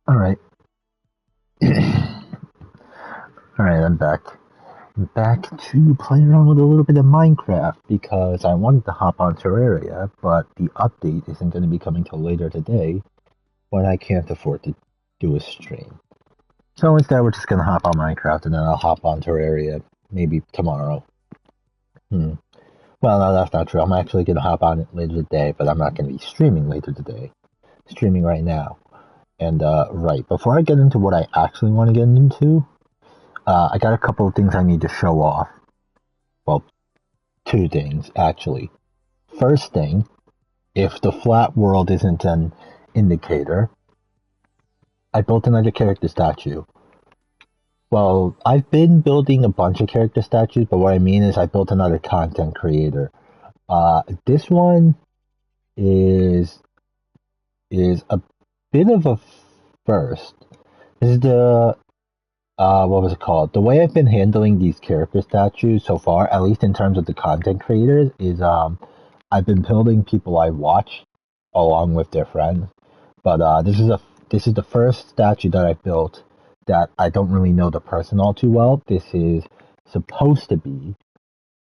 Alright. Alright, I'm back. I'm back to play around with a little bit of Minecraft because I wanted to hop on Terraria, but the update isn't going to be coming till later today when I can't afford to do a stream. So instead, we're just going to hop on Minecraft and then I'll hop on Terraria maybe tomorrow. Hmm. Well, no, that's not true. I'm actually going to hop on it later today, but I'm not going to be streaming later today. Streaming right now. And, right, before I get into what I actually want to get into, I got a couple of things I need to show off. Well, two things, actually. First thing, if the flat world isn't an indicator, I built another character statue. Well, I've been building a bunch of character statues, but what I mean is I built another content creator. This one is is a bit of a first. This is the what was it called? The way I've been handling these character statues so far, at least in terms of the content creators, is I've been building people I watch along with their friends. But this is the first statue that I built that I don't really know the person all too well. This is supposed to be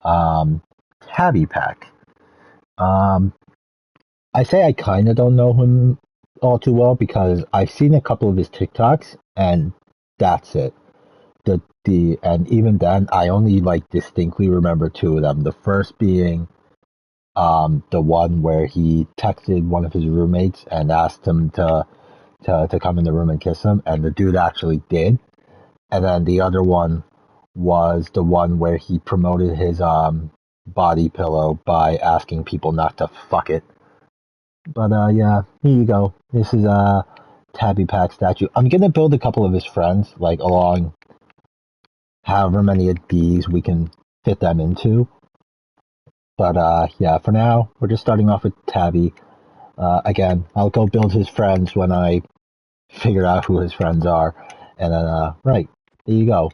um, Tabby Pack. Um, I say I kind of don't know him all too well because I've seen a couple of his TikToks and that's it. The and even then I only like distinctly remember two of them. The first being the one where he texted one of his roommates and asked him to come in the room and kiss him, and the dude actually did. And then the other one was the one where he promoted his body pillow by asking people not to fuck it. But yeah, here you go. This is a Tabby Pack statue. I'm gonna build a couple of his friends, like along however many of these we can fit them into. But yeah, for now, we're just starting off with Tabby. Again, I'll go build his friends when I figure out who his friends are. And then, right, there you go,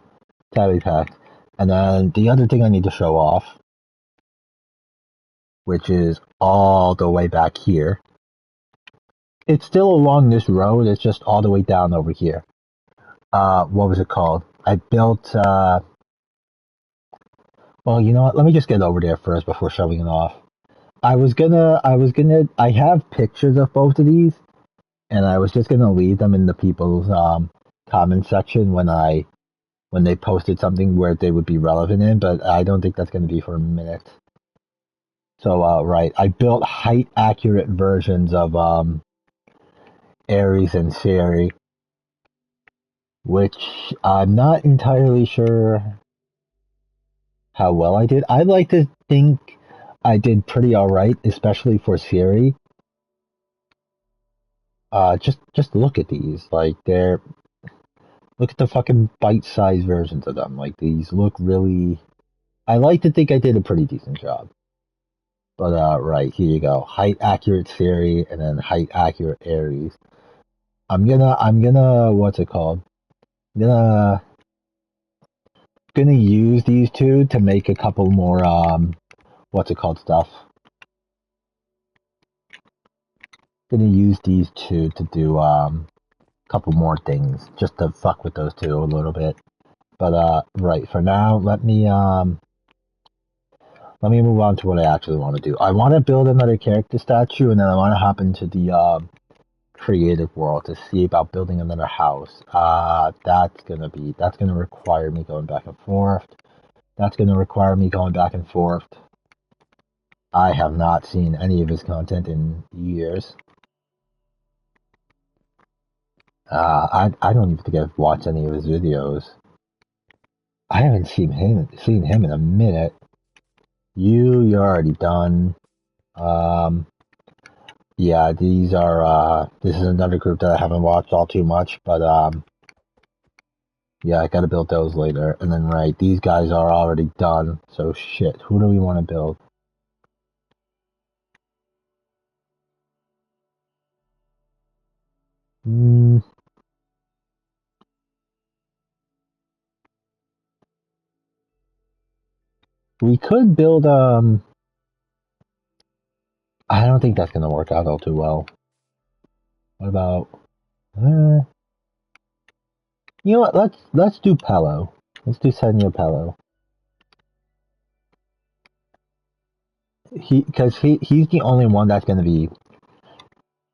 Tabby Pack. And then the other thing I need to show off, which is all the way back here. It's still along this road, it's just all the way down over here. What was it called? I built, well, you know what? Let me just get over there first before showing it off. I have pictures of both of these, and I was just gonna leave them in the people's comment section when they posted something where they would be relevant in, but I don't think that's gonna be for a minute. So right, I built height accurate versions of Aries and Siri, which I'm not entirely sure how well I did. I'd like to think I did pretty alright, especially for Siri. Just look at these. Like look at the fucking bite-sized versions of them. Like these look really. I like to think I did a pretty decent job. But right here you go. Height accurate Siri and then height accurate Aries. I'm gonna what's it called? I'm gonna use these two to make a couple more what's it called stuff. Gonna use these two to do couple more things just to fuck with those two a little bit. But right for now, let me move on to what I actually want to do. I want to build another character statue, and then I want to hop into the creative world to see about building another house. That's gonna require me going back and forth. That's gonna require me going back and forth. I have not seen any of his content in years. I don't even think I've watched any of his videos. I haven't seen him in a minute. You're already done. Um, yeah, this is another group that I haven't watched all too much, but yeah, I gotta build those later. And then right, these guys are already done. So shit, who do we want to build? Hmm, we could build I don't think that's gonna work out all too well. What about? Uh, you know what? Let's do Pello. Let's do Senor Pello. He's the only one that's gonna be.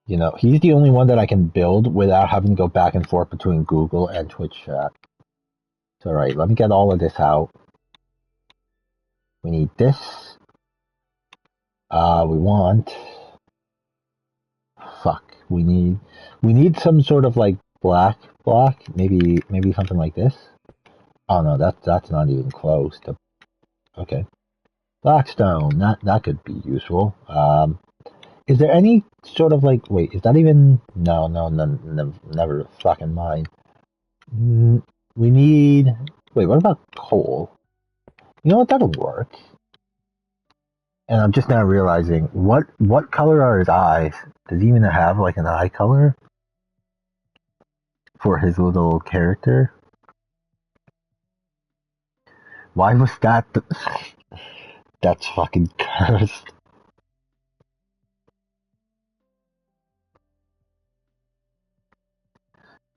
He's the only one that I can build without having to go back and forth between Google and Twitch chat. So, alright, let me get all of this out. We need this. We want. Fuck. We need some sort of like black block. Maybe something like this. Oh no, that's not even close to. Okay. Blackstone. That could be useful. Is there any sort of like? Wait, is that even? No, never fucking mind. We need. Wait, what about coal? You know what? That'll work. And I'm just now realizing what color are his eyes? Does he even have like an eye color for his little character? Why was that? That's fucking cursed.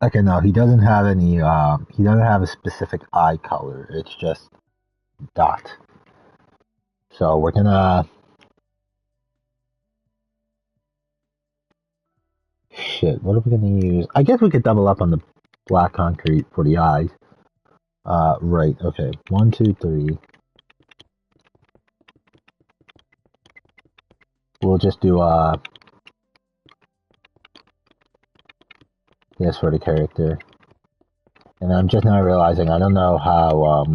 Okay, no, he doesn't have any. He doesn't have a specific eye color. It's just dot. So we're gonna. Shit, what are we gonna use? I guess we could double up on the black concrete for the eyes. Right. Okay. 1, 2, 3. We'll just do this for the character. And I'm just now realizing I don't know how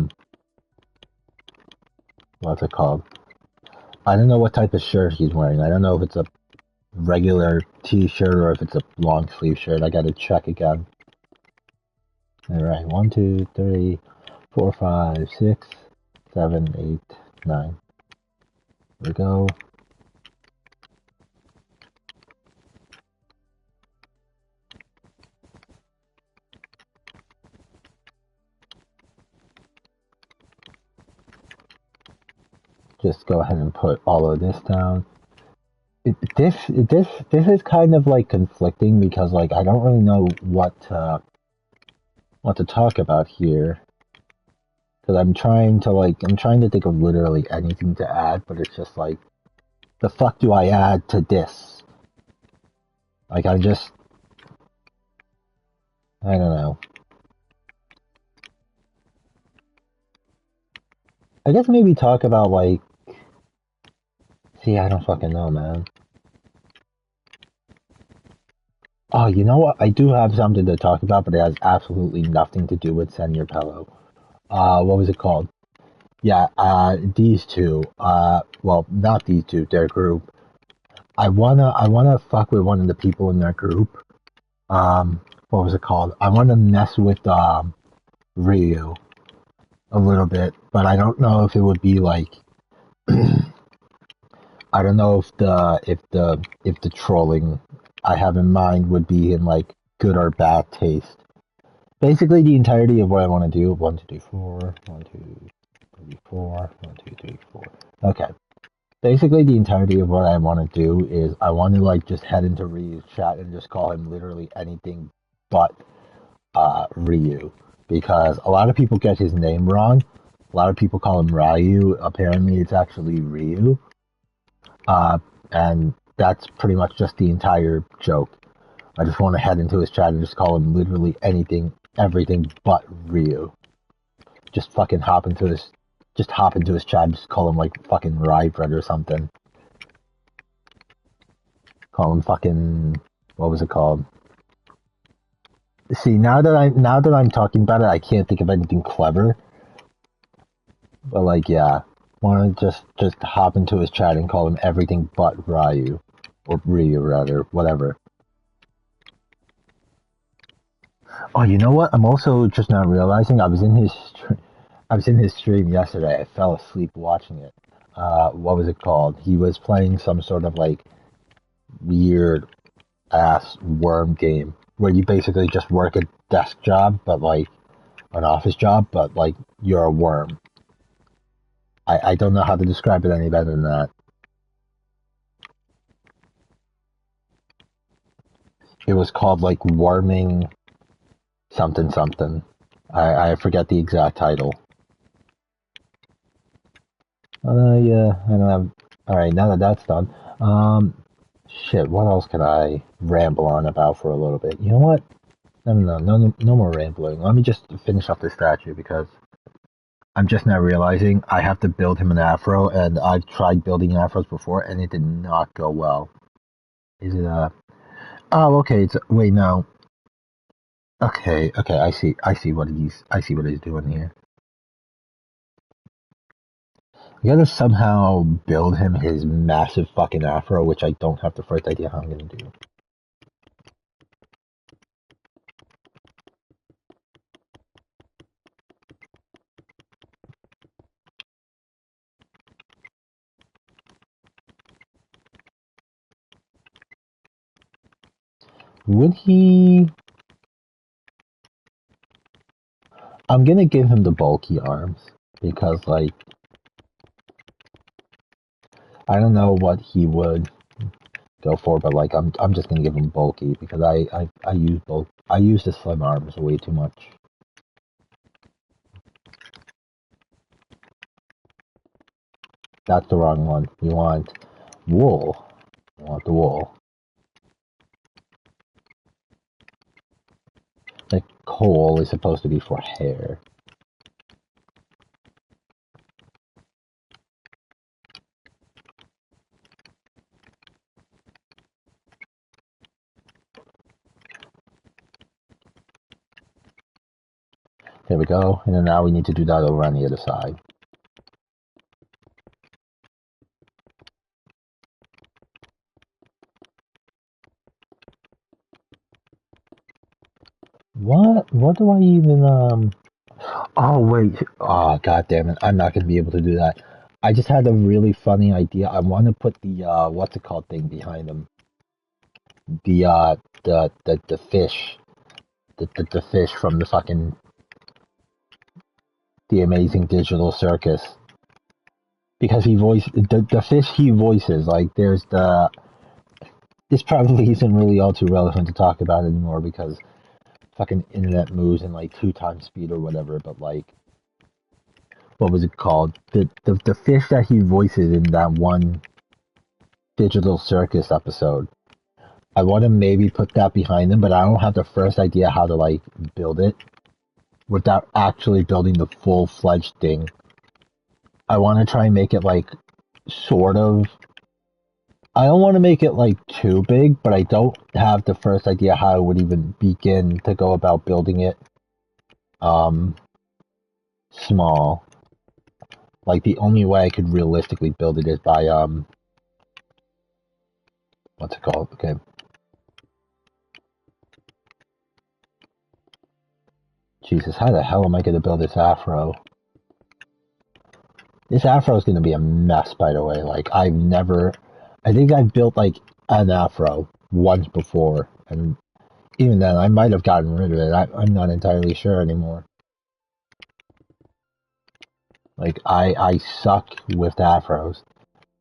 what's it called? I don't know what type of shirt he's wearing. I don't know if it's a regular t-shirt or if it's a long sleeve shirt. I gotta check again. Alright, 1, 2, 3, 4, 5, 6, 7, 8, 9. Here we go. Just go ahead and put all of this down. This is kind of like conflicting because like I don't really know what to talk about here because I'm trying to think of literally anything to add, but it's just like the fuck do I add to this? Like I don't know. I guess maybe talk about like see I don't fucking know, man. Oh, you know what? I do have something to talk about, but it has absolutely nothing to do with Senor Pello. What was it called? Yeah, these two. Well, not these two. Their group. I wanna fuck with one of the people in their group. What was it called? I wanna mess with Ryu a little bit, but I don't know if it would be like. I don't know if the trolling I have in mind would be in like good or bad taste. Basically, the entirety of what I want to do. 1, 2, 3, 4. 1, 2, 3, 4. 1, 2, 3, 4. Okay. Basically, the entirety of what I want to do is I want to like just head into Ryu's chat and just call him literally anything but Ryu, because a lot of people get his name wrong. A lot of people call him Ryu. Apparently, it's actually Ryu, and that's pretty much just the entire joke. I just want to head into his chat and just call him literally anything, everything but Ryu. Just fucking hop into his chat and just call him like fucking Rye Bread or something. Call him fucking, what was it called? See, now that I'm talking about it, I can't think of anything clever. But like, yeah, want to just hop into his chat and call him everything but Ryu, or Ryu rather, whatever. Oh, you know what? I'm also just now realizing I was in his stream yesterday. I fell asleep watching it. What was it called? He was playing some sort of like weird ass worm game where you basically just work a desk job, but like an office job, but like you're a worm. I don't know how to describe it any better than that. It was called like Warming something something. I forget the exact title. Yeah, I don't have. All right, now that that's done, shit. What else can I ramble on about for a little bit? You know what? No more rambling. Let me just finish off the statue because I'm just now realizing I have to build him an afro, and I've tried building afros before, and it did not go well. Is it Oh, okay. It's wait no. Okay. I see what he's doing here. I gotta somehow build him his massive fucking afro, which I don't have the first idea how I'm gonna do. Would he? I'm gonna give him the bulky arms because, like, I don't know what he would go for, but like, I'm just gonna give him bulky because I use both. I use the slim arms way too much. That's the wrong one. We want wool. We want the wool. The coal is supposed to be for hair. There we go. And then now we need to do that over on the other side. What? What do I even Oh wait. Oh god damn it. I'm not gonna be able to do that. I just had a really funny idea. I want to put the what's it called thing behind them. The the fish. The fish from the fucking the amazing digital circus. Because he voiced the fish he voices, like there's the this probably isn't really all too relevant to talk about anymore because fucking internet moves in like 2 times speed or whatever, but like what was it called? The fish that he voices in that one digital circus episode. I want to maybe put that behind him, but I don't have the first idea how to like build it without actually building the full fledged thing. I want to try and make it like sort of. I don't want to make it like too big, but I don't have the first idea how I would even begin to go about building it um small. Like the only way I could realistically build it is by what's it called? Okay. Jesus, how the hell am I gonna build this afro? This afro is gonna be a mess, by the way. Like I think I've built like an afro once before, and even then I might have gotten rid of it. I'm not entirely sure anymore. Like I suck with afros.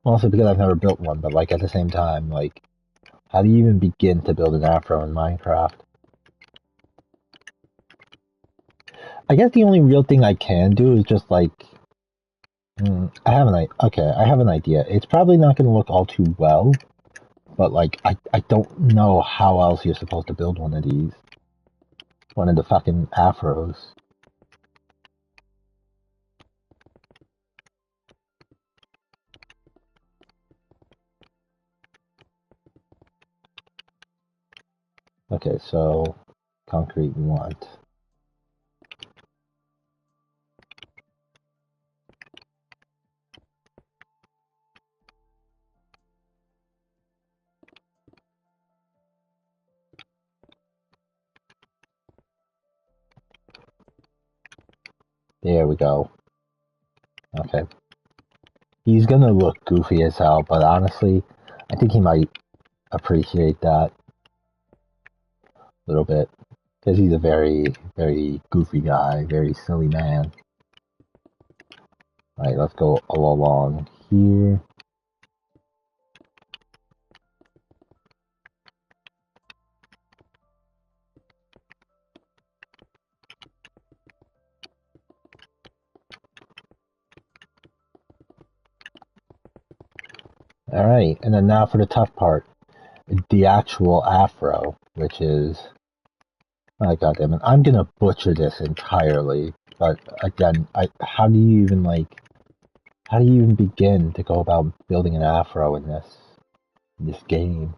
Also because I've never built one, but like at the same time, like how do you even begin to build an afro in Minecraft? I guess the only real thing I can do is just like I have an idea. It's probably not going to look all too well, but like I don't know how else you're supposed to build one of these. One of the fucking afros. Okay, so concrete we want. There we go. Okay. He's gonna look goofy as hell, but honestly, I think he might appreciate that a little bit. Because he's a very goofy guy, very silly man. Alright, let's go all along here. Alright, and then now for the tough part. The actual afro, which is... Oh, goddammit. I'm gonna butcher this entirely. But again, how do you even, like... How do you even begin to go about building an afro in this game?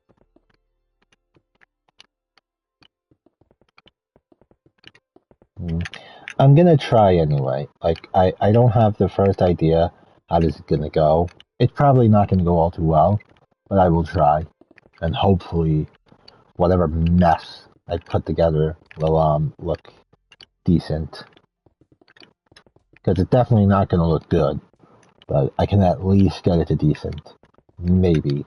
I'm gonna try anyway. Like, I don't have the first idea how this is gonna go. It's probably not gonna go all too well, but I will try. And hopefully, whatever mess I put together will, look decent. Because it's definitely not gonna look good, but I can at least get it to decent. Maybe.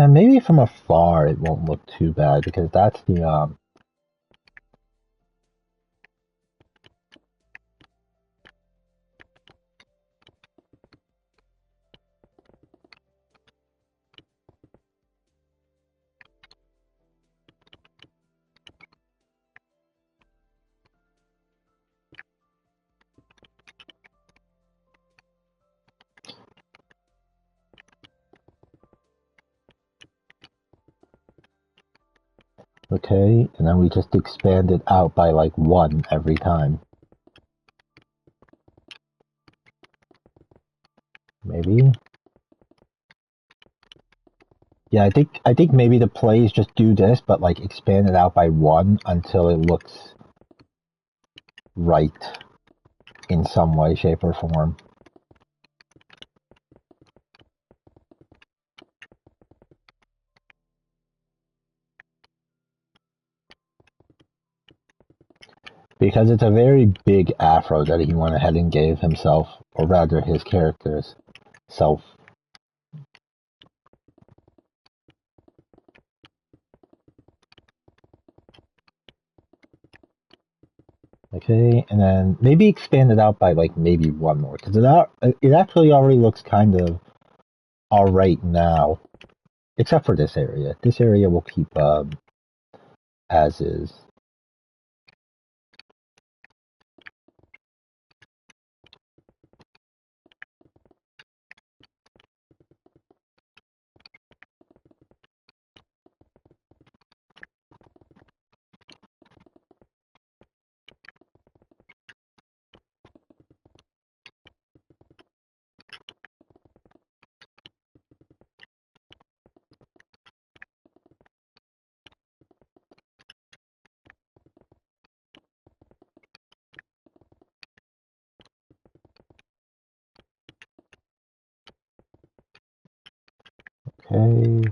Maybe from afar it won't look too bad because that's the. Okay, and then we just expand it out by like 1 every time. Maybe. Yeah, I think maybe the plays just do this, but like expand it out by 1 until it looks right in some way, shape, or form. Because it's a very big afro that he went ahead and gave himself, or rather his character's self. Okay, and then maybe expand it out by like maybe 1 more, because it actually already looks kind of alright now, except for this area. This area will keep as is. Okay.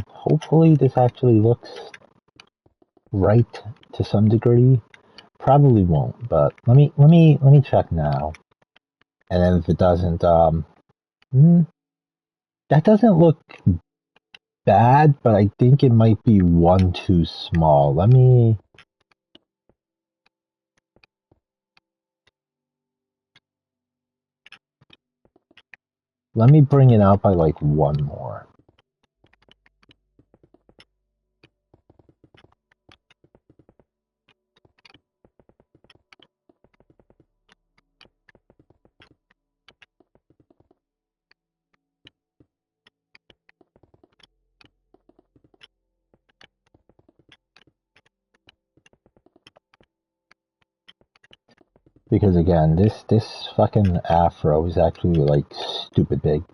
Hopefully this actually looks right to some degree. Probably won't, but let me check now. And then if it doesn't, that doesn't look bad, but I think it might be 1 too small. Let me bring it out by like 1 more. Because again, this fucking afro is actually like stupid big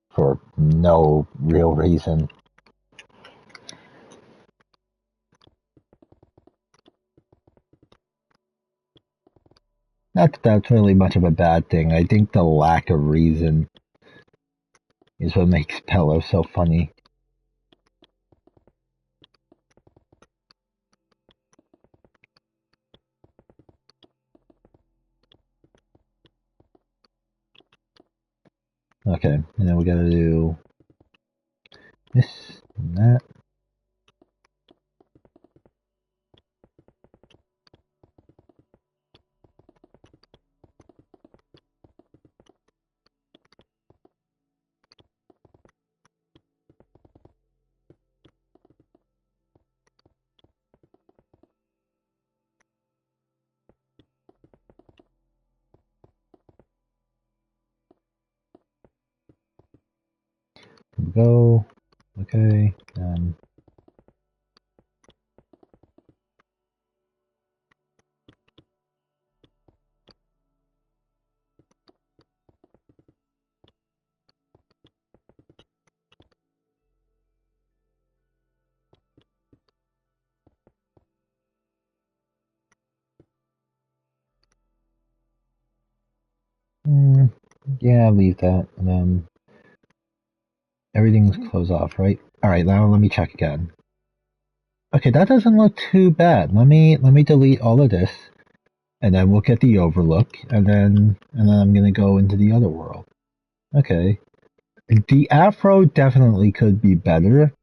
for no real reason. Not that that's really much of a bad thing. I think the lack of reason is what makes Pello so funny. Okay, and then we gotta do this and that. Go. Okay, yeah, leave that. And then everything's closed off, right? All right, now let me check again. Okay, that doesn't look too bad. Let me delete all of this, and then we'll get the overlook, and then I'm gonna go into the other world. Okay, the afro definitely could be better,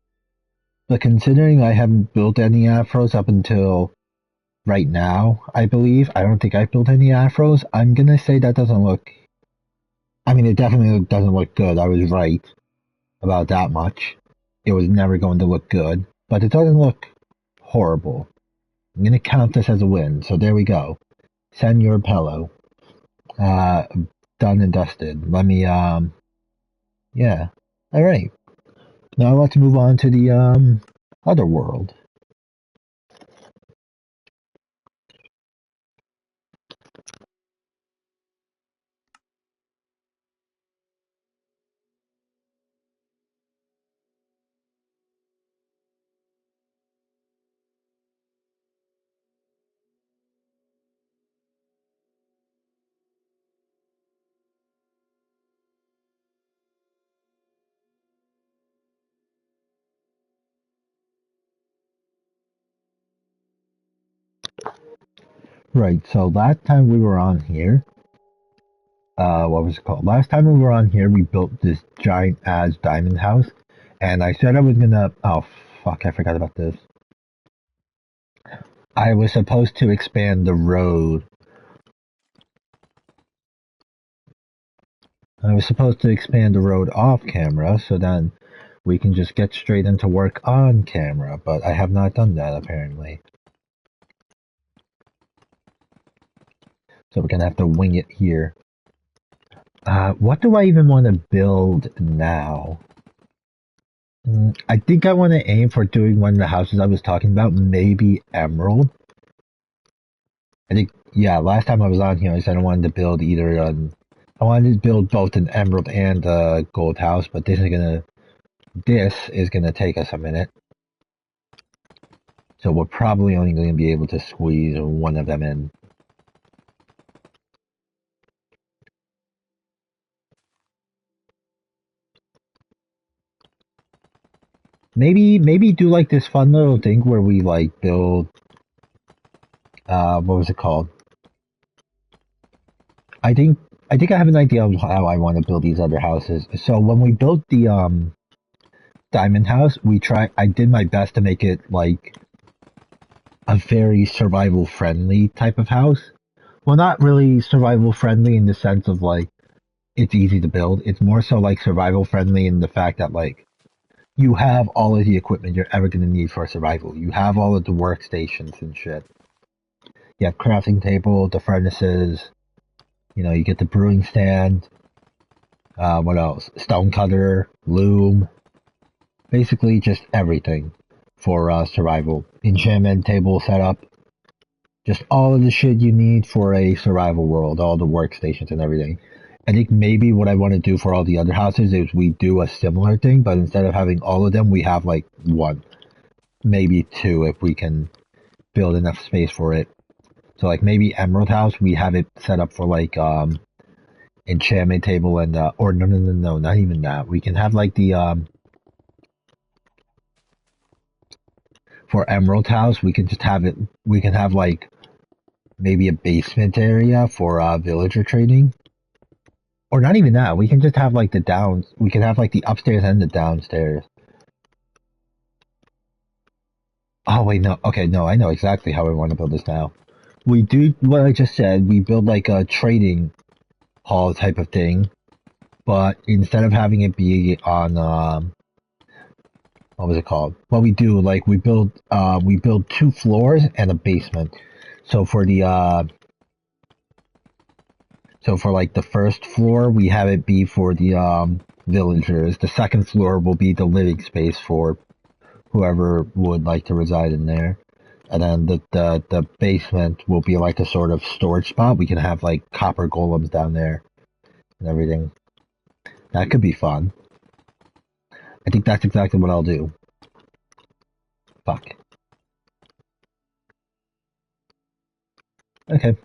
but considering I haven't built any afros up until right now, I believe I don't think I've built any afros. I'm gonna say that doesn't look. I mean, it definitely doesn't look good. I was right about that much. It was never going to look good, but it doesn't look horrible. I'm gonna count this as a win. So there we go. Send your pillow. Uh, done and dusted. Let me yeah. All right. Now let's move on to the other world. Right. So last time we were on here, what was it called? Last time we were on here, we built this giant ass diamond house, and I said I was gonna. Oh fuck! I forgot about this. I was supposed to expand the road. I was supposed to expand the road off camera, so then we can just get straight into work on camera. But I have not done that apparently. So we're gonna have to wing it here. What do I even want to build now? I think I want to aim for doing one of the houses I was talking about, maybe Emerald. I think, yeah, last time I was on here, I said I wanted to build I wanted to build both an Emerald and a Gold house, but this is gonna take us a minute. So we're probably only going to be able to squeeze one of them in. Maybe do like this fun little thing where we like build what was it called? I think I have an idea of how I want to build these other houses. So when we built the diamond house, I did my best to make it like a very survival friendly type of house. Well, not really survival friendly in the sense of like it's easy to build. It's more so like survival friendly in the fact that like you have all of the equipment you're ever going to need for survival. You have all of the workstations and shit. You have crafting table, the furnaces, you get the brewing stand. What else? Stone cutter, loom. Basically, just everything for survival. Enchantment table setup. Just all of the shit you need for a survival world. All the workstations and everything. I think maybe what I want to do for all the other houses is we do a similar thing, but instead of having all of them, we have like one, maybe two if we can build enough space for it. So like maybe Emerald House, we have it set up for like enchantment table and or no, not even that. We can have like the for Emerald House, we can just have it. We can have like maybe a basement area for villager trading, or not even that. We can just have like the downs. We can have like the upstairs and the downstairs. Oh wait, no. Okay, no, I know exactly how I want to build this now. We do what I just said. We build like a trading hall type of thing, but instead of having it be on what was it called? What we do, like we build two floors and a basement. So for the so for like the first floor, we have it be for the villagers. The second floor will be the living space for whoever would like to reside in there. And then the basement will be like a sort of storage spot. We can have like copper golems down there and everything. That could be fun. I think that's exactly what I'll do. Fuck. Okay.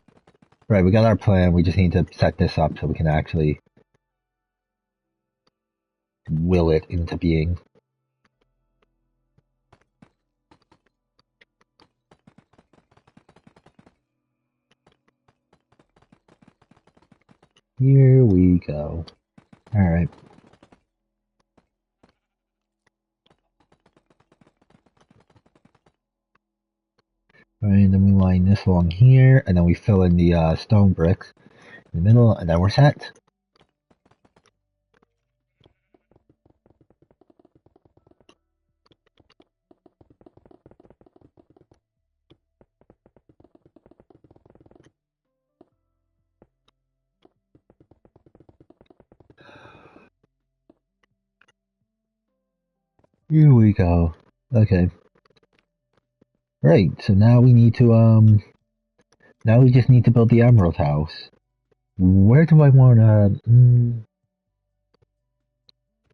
Right, we got our plan. We just need to set this up so we can actually will it into being. Here we go. Alright. Alright, then we line this along here, and then we fill in the stone bricks in the middle, and then we're set. Here we go. Okay. Right, so now we need to, now we just need to build the emerald house. Where do I wanna,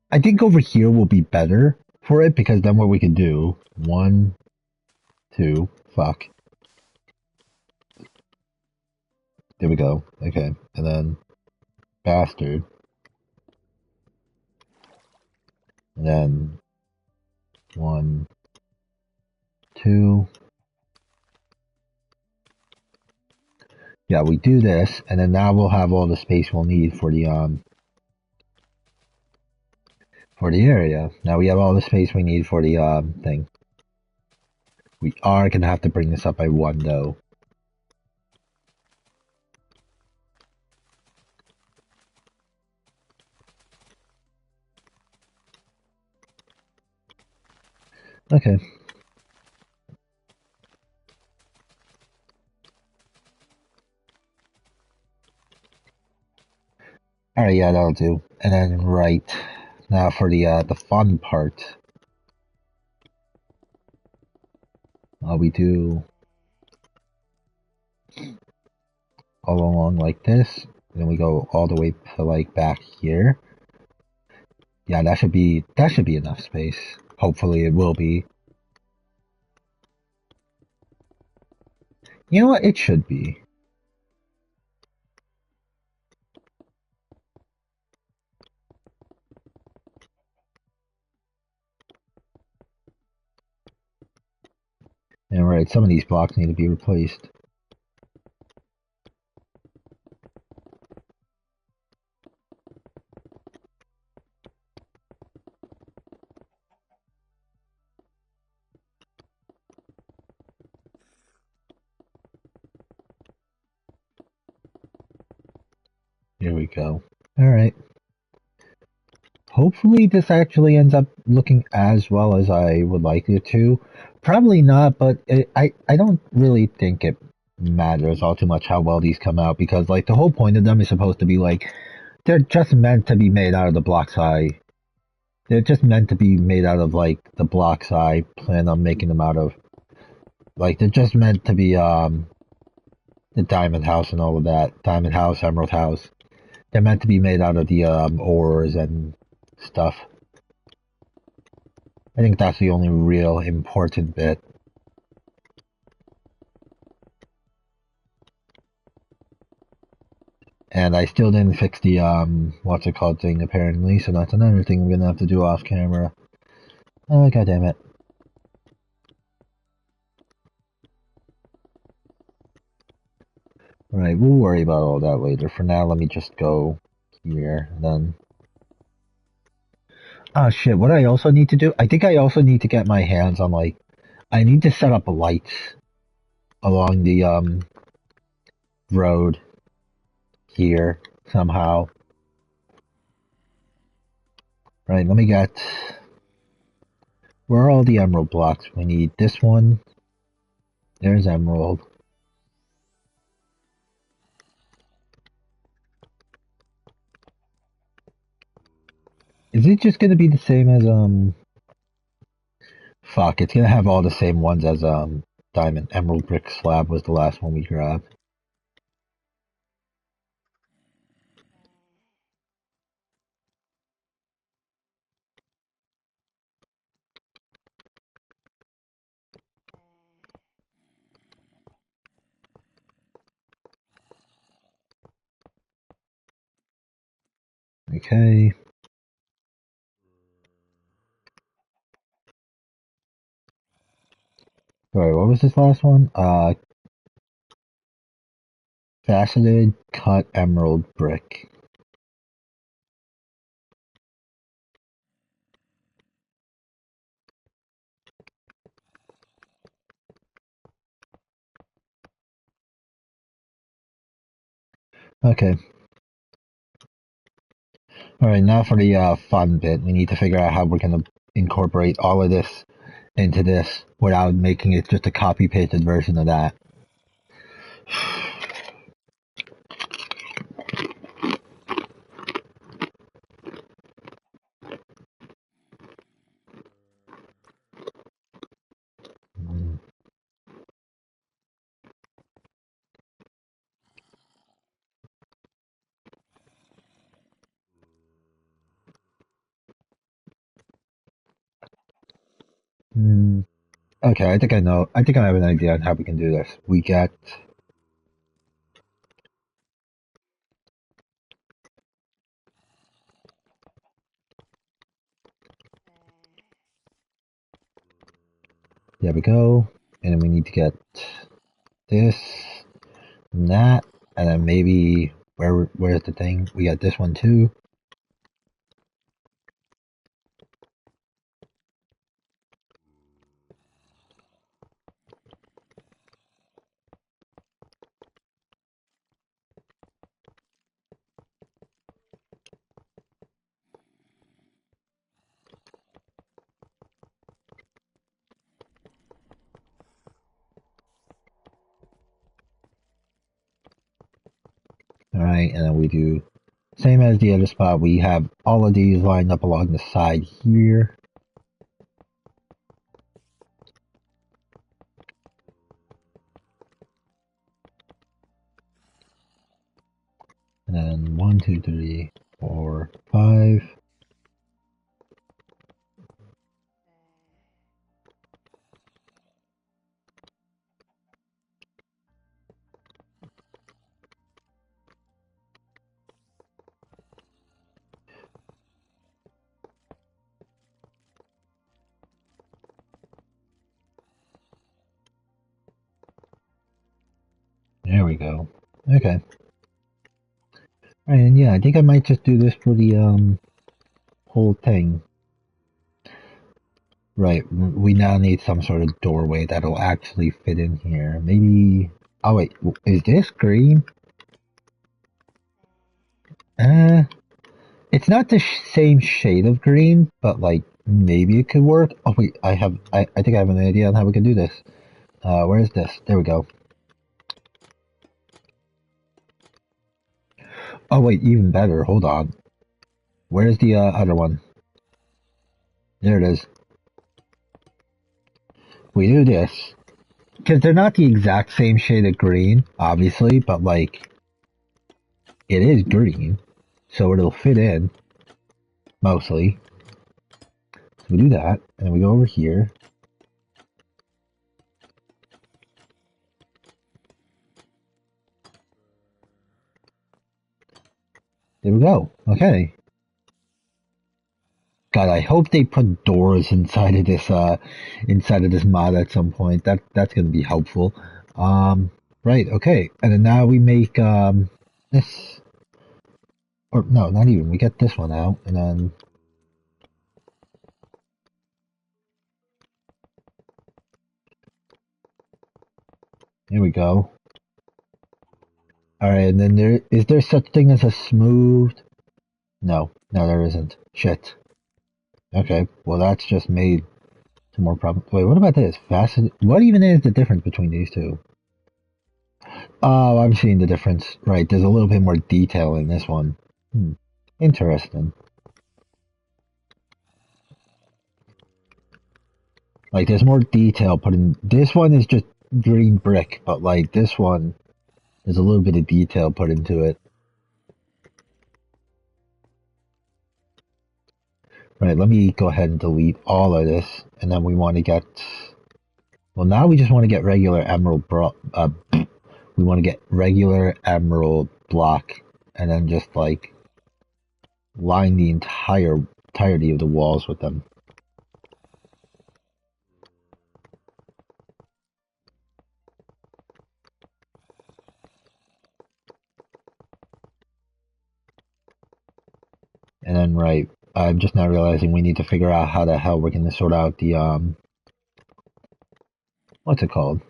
I think over here will be better for it, because then what we can do, one, two, fuck. There we go. Okay, and then bastard. And then one, two. Yeah, we do this, and then now we'll have all the space we'll need for the area. Now we have all the space we need for the thing. We are gonna have to bring this up by one though. Okay. Alright, yeah, that'll do. And then right now for the fun part. We do all along like this. And then we go all the way to like back here. Yeah, that should be enough space. Hopefully it will be. You know what? It should be. And right, some of these blocks need to be replaced. Here we go. Alright. Hopefully this actually ends up looking as well as I would like it to. Probably not, but I don't really think it matters all too much how well these come out, because like the whole point of them is supposed to be like they're just meant to be made out of the blocks I they're just meant to be made out of like the blocks I plan on making them out of. Like they're just meant to be the diamond house and all of that. Diamond house, emerald house. They're meant to be made out of the ores and stuff. I think that's the only real important bit. And I still didn't fix the, what's it called thing, apparently, so that's another thing I'm gonna have to do off camera. Oh, god damn it. Right, we'll worry about all that later. For now, let me just go here, and then... Oh shit, what I also need to do, I think I also need to get my hands on, like, I need to set up lights along the, road here, somehow. Right, let me get... Where are all the emerald blocks? We need this one. There's emerald. Is it just gonna be the same as, fuck, it's gonna have all the same ones as, diamond. Emerald brick slab was the last one we grabbed. Okay. Alright, what was this last one? Faceted cut emerald brick. Okay. Alright, now for the fun bit. We need to figure out how we're gonna incorporate all of this into this without making it just a copy-pasted version of that. Mm. Okay, I think I know. I think I have an idea on how we can do this. We get... There we go. And then we need to get this and that. And then maybe... Where's the thing? We got this one too. Alright, and then we do... Same as the other spot, we have all of these lined up along the side here. And then 1, 2, 3, 4, 5. There we go. Okay. Alright, and yeah, I think I might just do this for the whole thing. Right, we now need some sort of doorway that'll actually fit in here. Maybe... Oh wait, is this green? It's not the same shade of green, but like, maybe it could work. Oh wait, I think I have an idea on how we can do this. Where is this? There we go. Oh wait, even better, hold on. Where's the other one? There it is. We do this. Because they're not the exact same shade of green, obviously, but like, it is green. So it'll fit in, mostly. So we do that, and then we go over here. There we go. Okay. God, I hope they put doors inside of this mod at some point. That's gonna be helpful. Right, okay. And then now we make this, or no, not even. We get this one out, and then here we go. All right, and then there such thing as a smooth? No, no, there isn't. Shit. Okay, well that's just made some more problems. Wait, what about this? Faceted? What even is the difference between these two? Oh, I'm seeing the difference. Right, there's a little bit more detail in this one. Hmm. Interesting. Like, there's more detail put in. This one is just green brick, but like this one, there's a little bit of detail put into it. Right, let me go ahead and delete all of this, and then we want to get. Well, now we just want to get regular emerald we want to get regular emerald block, and then just like line the entirety of the walls with them. And then right, I'm just now realizing we need to figure out how the hell we're gonna sort out the what's it called?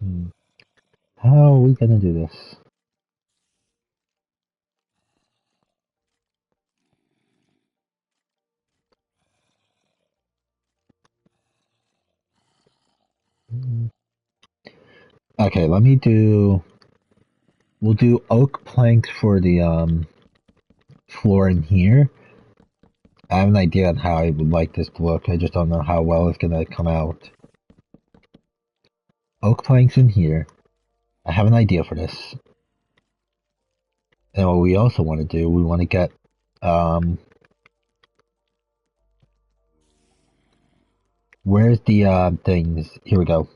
Hmm. How are we gonna do this? Hmm. Okay, let me do. We'll do oak planks for the floor in here. I have an idea on how I would like this to look. I just don't know how well it's gonna come out. Oak planks in here. I have an idea for this. And what we also want to do, we want to get um, where's the things? Here we go.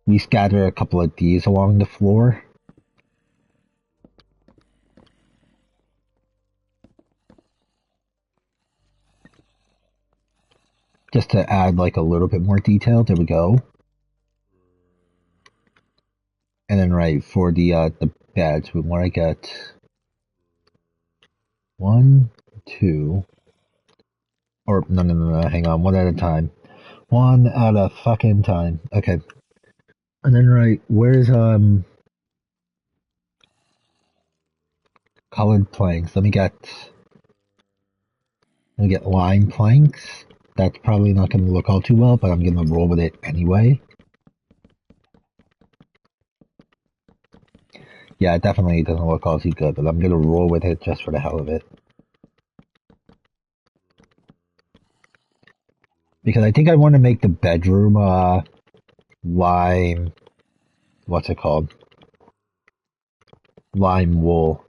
We scatter a couple of these along the floor. Just to add like a little bit more detail. There we go. And then right for the beds, we want to get 1, 2, or no, hang on, one at a time. One at a fucking time. Okay. And then right, where's colored planks? Let me get line planks. That's probably not going to look all too well, but I'm going to roll with it anyway. Yeah, it definitely doesn't look all too good, but I'm going to roll with it just for the hell of it. Because I think I want to make the bedroom lime, what's it called? Lime wool.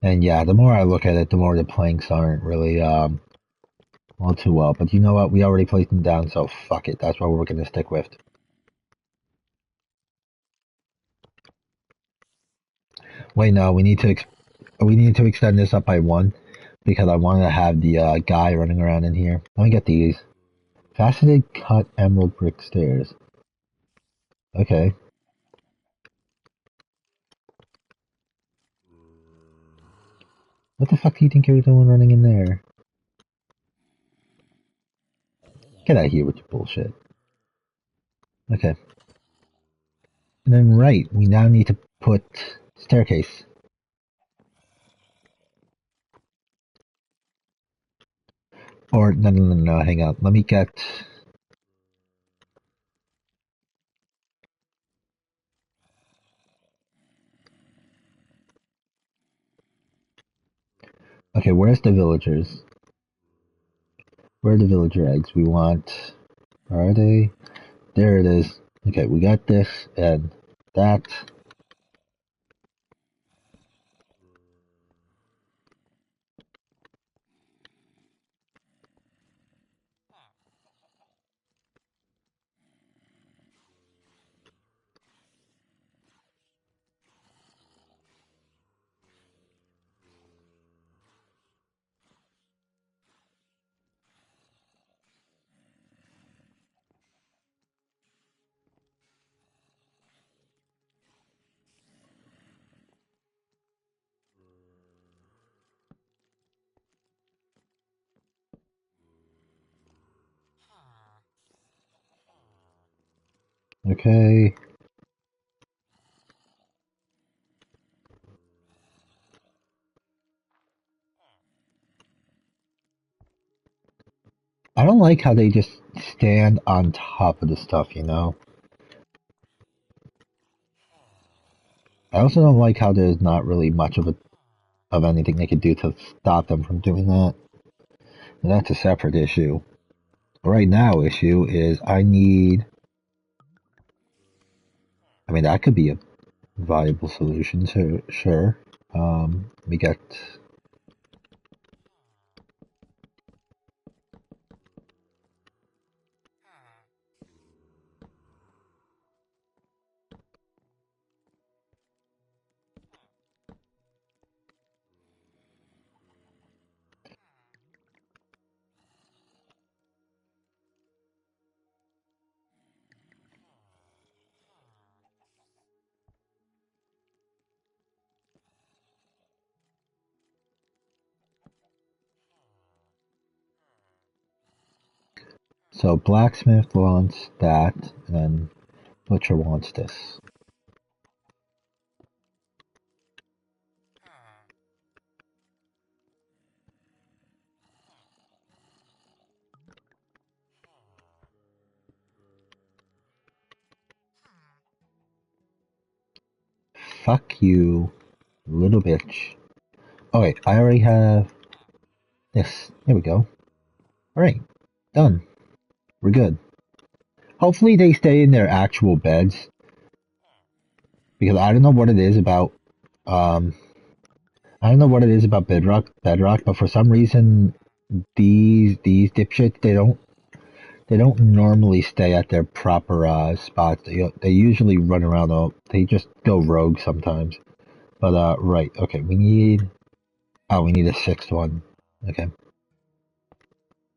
And yeah, the more I look at it, the more the planks aren't really all too well. But you know what? We already placed them down, so fuck it. That's what we're going to stick with. Wait, no, we need to extend this up by 1 because I want to have the guy running around in here. Let me get these. Faceted cut emerald brick stairs. Okay. What the fuck do you think you're doing running in there? Get out of here with your bullshit. Okay. And then right, we now need to put staircase. Or no, hang on. Let me get. Okay, where's the villagers? Where are the villager eggs? We want. Are they? There it is. Okay, we got this and that. Okay. I don't like how they just stand on top of the stuff, you know? I also don't like how there's not really much of anything they could do to stop them from doing that. And that's a separate issue. Right now, issue is I mean, that could be a viable solution, so sure. We get so blacksmith wants that, and then butcher wants this. Fuck you, little bitch. Oh wait, I already have this. Here we go. Alright, done. We're good. Hopefully they stay in their actual beds, because I don't know what it is about, um, I don't know what it is about bedrock, but for some reason, these dipshits, they don't normally stay at their proper, spots. They usually run around, they just go rogue sometimes. But, right, okay, we need a sixth one. Okay.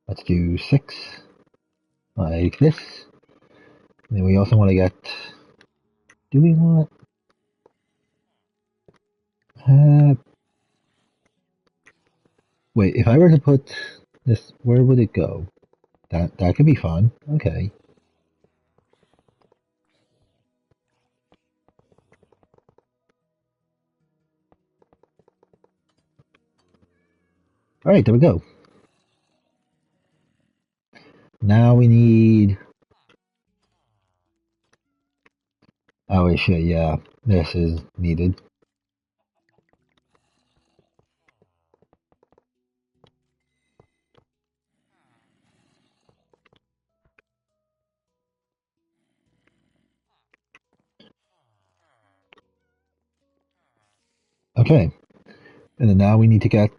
Let's do 6, like this. And we also want to get, do we want, uh, wait, if I were to put this, where would it go? That could be fun. Okay. Alright, there we go. Now we need, oh wait, shit, yeah, this is needed. Okay. And then now we need to get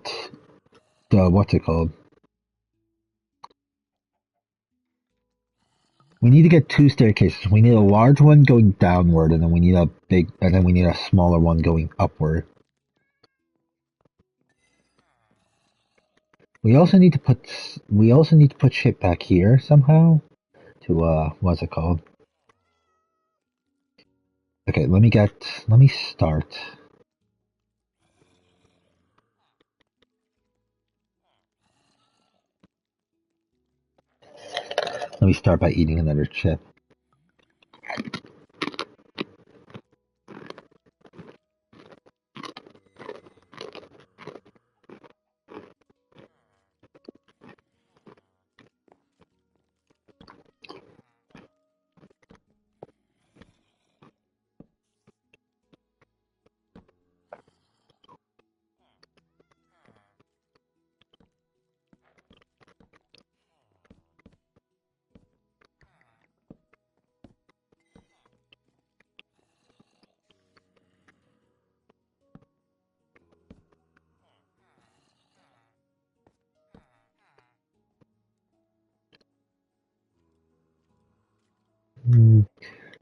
the, what's it called? We need to get 2 staircases. We need a large one going downward, and then we need a smaller one going upward. We also need to put shit back here somehow to, what's it called? Okay, let me start. Let me start by eating another chip.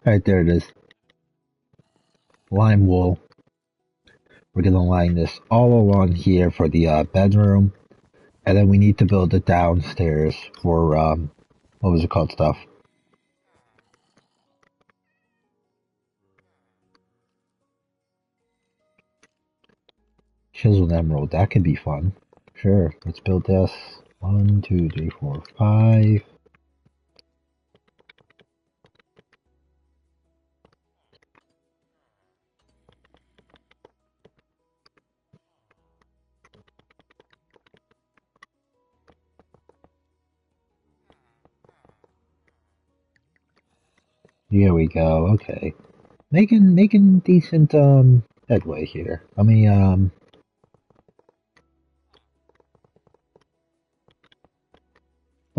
Alright, there it is. Lime wool. We're gonna line this all along here for the, bedroom. And then we need to build it downstairs for, what was it called stuff? Chiseled emerald, that could be fun. Sure, let's build this. 1, 2, 3, 4, 5. Here we go. Okay. Making decent headway here. Let me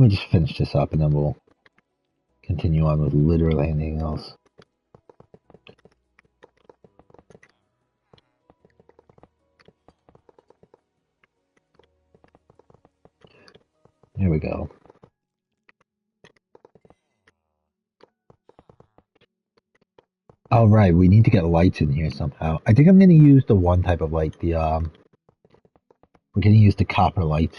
just finish this up and then we'll continue on with literally anything else. Here we go. All right, we need to get lights in here somehow. I think I'm gonna use the one type of light, we're gonna use the copper lights.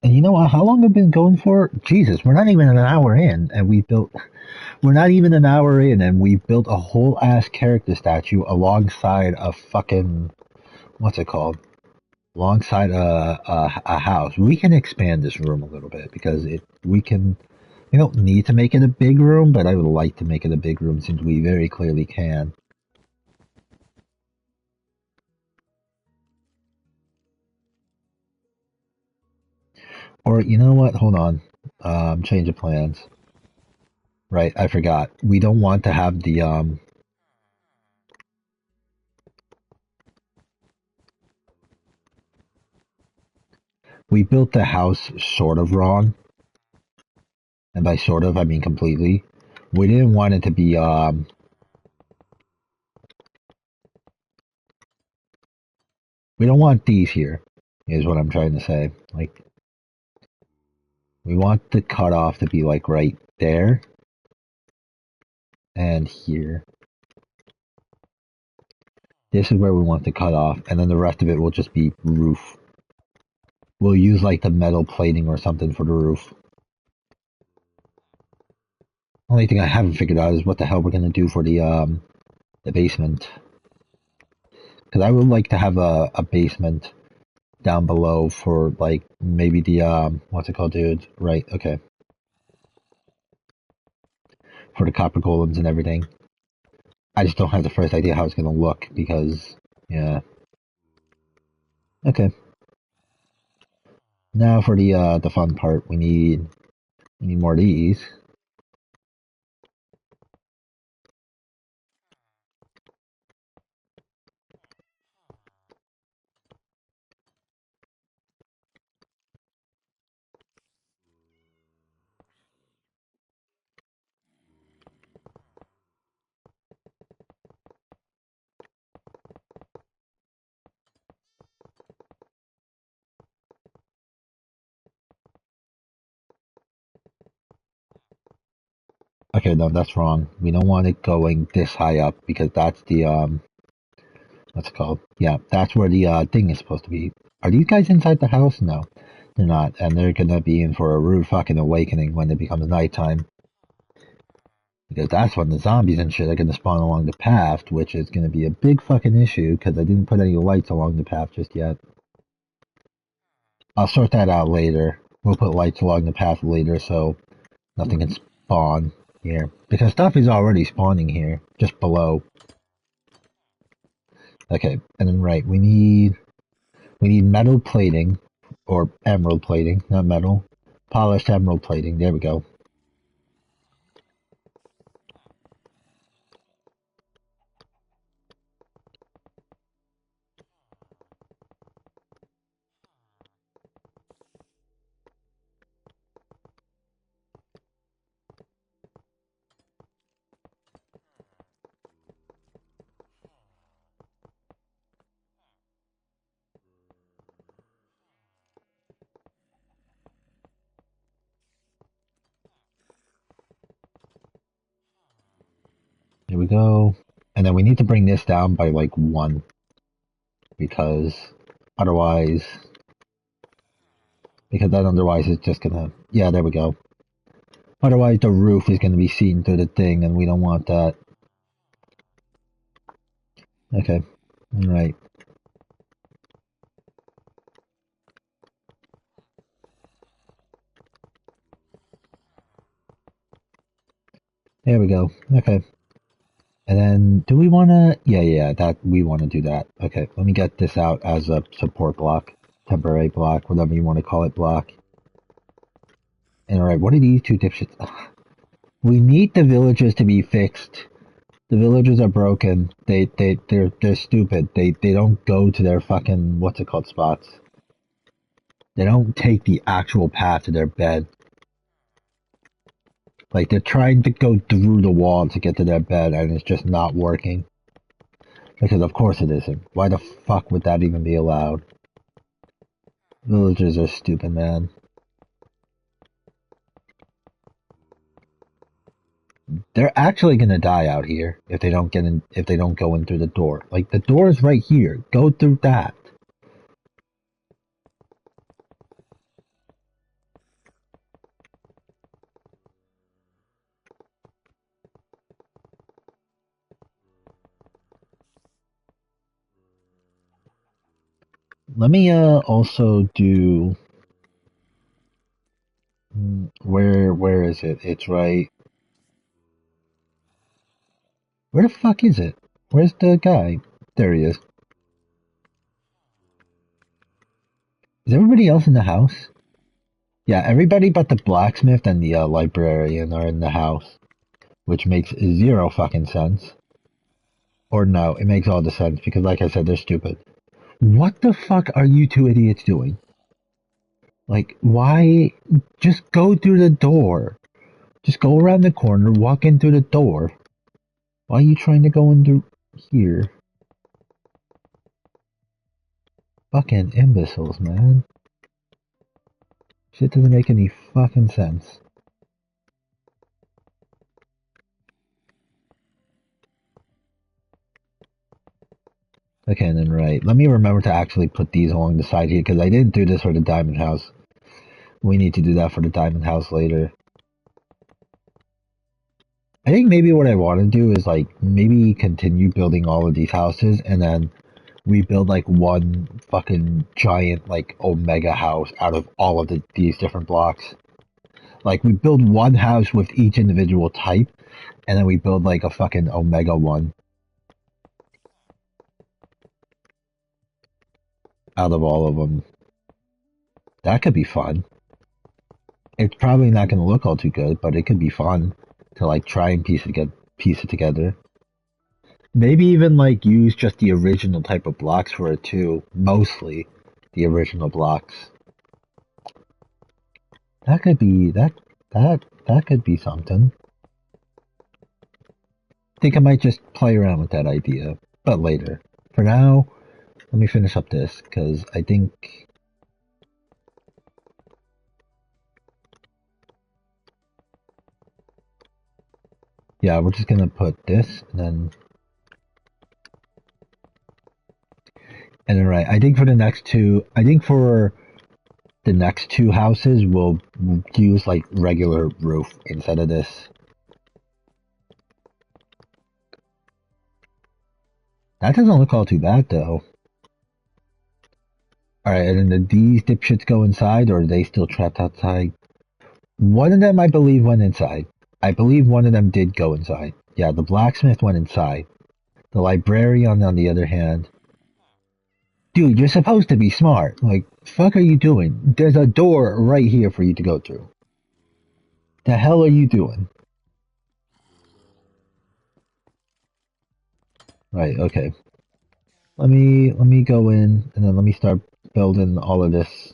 And you know what? How long have we been going for? Jesus, we're not even an hour in, and we're not even an hour in, and we've built a whole ass character statue alongside a fucking, what's it called? Alongside a house. We can expand this room a little bit because we don't need to make it a big room, but I would like to make it a big room since we very clearly can. Or, you know what? Hold on. Change of plans. Right, I forgot. We don't want to have we built the house sort of wrong. And by sort of, I mean completely. We didn't want it to be, we don't want these here, is what I'm trying to say. Like, we want the cutoff to be like right there and here. This is where we want the cutoff, and then the rest of it will just be roof. We'll use like the metal plating or something for the roof. Only thing I haven't figured out is what the hell we're gonna do for the basement. Because I would like to have a basement down below for like maybe the what's it called, dude? Right, okay. For the copper golems and everything. I just don't have the first idea how it's gonna look because yeah. Okay. Now for the fun part, we need more of these. Okay, no, that's wrong. We don't want it going this high up because that's the what's it called? Yeah, that's where the thing is supposed to be. Are these guys inside the house? No, they're not, and they're gonna be in for a rude fucking awakening when it becomes nighttime. Because that's when the zombies and shit are gonna spawn along the path, which is gonna be a big fucking issue because I didn't put any lights along the path just yet. I'll sort that out later. We'll put lights along the path later so nothing can spawn here. Because stuff is already spawning here, just below. Okay, and then right, we need metal plating or emerald plating, not metal. Polished emerald plating. There we go. Here we go. And then we need to bring this down by like 1 because otherwise otherwise it's just gonna, yeah, there we go. Otherwise the roof is gonna be seen through the thing and we don't want that. Okay. Alright. There we go. Okay. And then do we wanna, yeah, that we wanna do that. Okay, let me get this out as a support block, temporary block, whatever you want to call it block. And alright, what are these two dipshits? Ugh. We need the villages to be fixed. The villagers are broken. They're stupid. They don't go to their fucking what's it called spots. They don't take the actual path to their bed. Like they're trying to go through the wall to get to their bed and it's just not working. Because of course it isn't. Why the fuck would that even be allowed? Villagers are stupid, man. They're actually gonna die out here if they don't get in if they don't go in through the door. Like the door is right here. Go through that. Let me also do where is it? It's right. Where the fuck is it? Where's the guy? There he is. Is everybody else in the house? Yeah, everybody but the blacksmith and the librarian are in the house, which makes zero fucking sense. Or no, it makes all the sense because, like I said, they're stupid. What the fuck are you two idiots doing? Like, why? Just go through the door. Just go around the corner, walk in through the door. Why are you trying to go in through here? Fucking imbeciles, man. Shit doesn't make any fucking sense. Okay, and then right. Let me remember to actually put these along the side here, because I didn't do this for the diamond house. We need to do that for the diamond house later. I think maybe what I want to do is, like, maybe continue building all of these houses, and then we build, like, one fucking giant, like, omega house out of all of these different blocks. Like, we build one house with each individual type, and then we build, like, a fucking omega one out of all of them. That could be fun. It's probably not going to look all too good, but it could be fun to like try and piece it together. Maybe even like use just the original type of blocks for it too. Mostly the original blocks. That could be that could be something. I think I might just play around with that idea, but later. For now, let me finish up this because I think yeah, we're just gonna put this and then right. I think for the next two, I think for the next two houses we'll use like regular roof instead of this. That doesn't look all too bad though. Alright, and then these dipshits go inside or are they still trapped outside? One of them I believe went inside. I believe one of them did go inside. Yeah, the blacksmith went inside. The librarian on the other hand. Dude, you're supposed to be smart. Like, fuck are you doing? There's a door right here for you to go through. The hell are you doing? Right, okay. Let me go in and then let me start building all of this.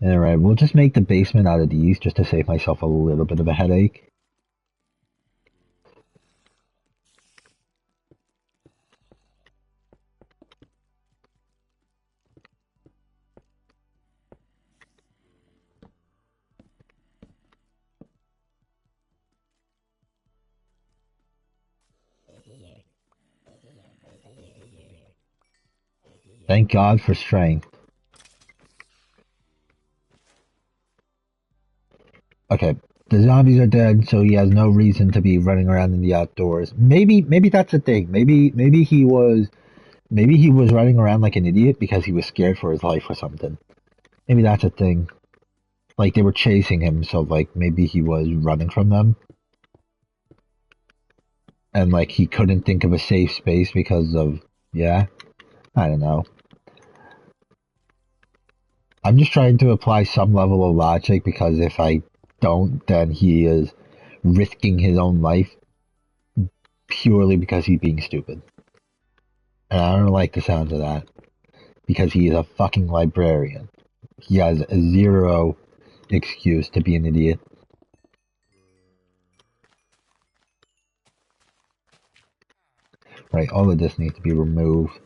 Alright, we'll just make the basement out of these just to save myself a little bit of a headache. Thank God for strength. Okay, the zombies are dead, so he has no reason to be running around in the outdoors. Maybe that's the thing. Maybe he was Maybe he was running around like an idiot because he was scared for his life or something. Maybe that's a thing. Like they were chasing him, so like maybe he was running from them. And like he couldn't think of a safe space because of, yeah, I don't know. I'm just trying to apply some level of logic because if I don't, then he is risking his own life purely because he's being stupid. And I don't like the sounds of that because he is a fucking librarian. He has zero excuse to be an idiot. Right, all of this needs to be removed.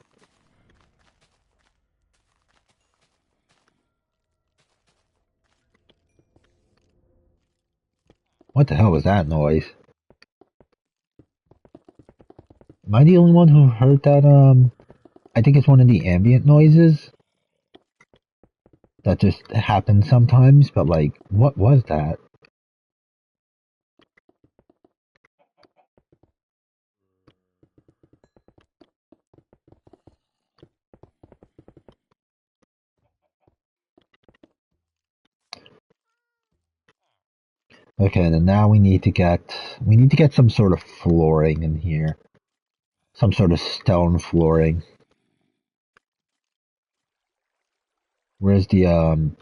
What the hell was that noise? Am I the only one who heard that, I think it's one of the ambient noises that just happens sometimes, but like, what was that? Okay, then now we need to get some sort of flooring in here. Some sort of stone flooring. Where's the,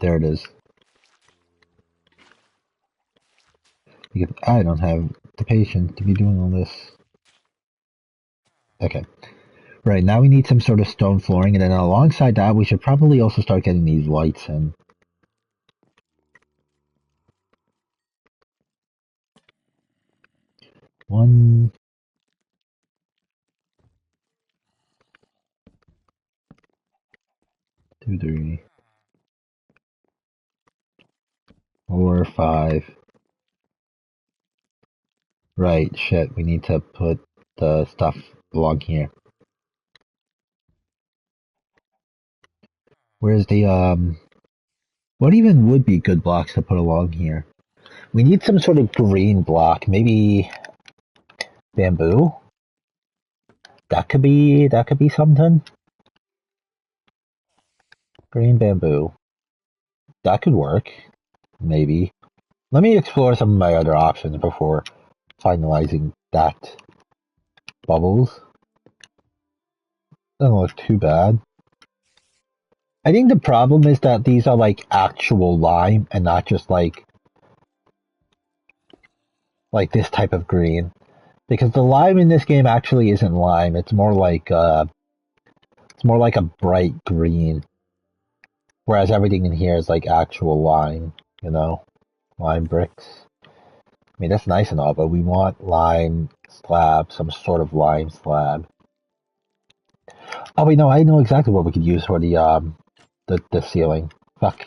there it is. Because I don't have the patience to be doing all this. Okay. Right, now we need some sort of stone flooring, and then alongside that, we should probably also start getting these lights in. One, 2, 3, 4, 5. Right, shit, we need to put the stuff along here. Where's the, what even would be good blocks to put along here? We need some sort of green block, maybe bamboo? That could be something. Green bamboo. That could work, maybe. Let me explore some of my other options before finalizing that. Bubbles. Doesn't look too bad. I think the problem is that these are like actual lime and not just like this type of green. Because the lime in this game actually isn't lime. It's more like a bright green. Whereas everything in here is like actual lime, you know? Lime bricks. I mean that's nice and all, but we want lime slab, some sort of lime slab. Oh wait, no, I know exactly what we could use for the ceiling. Fuck.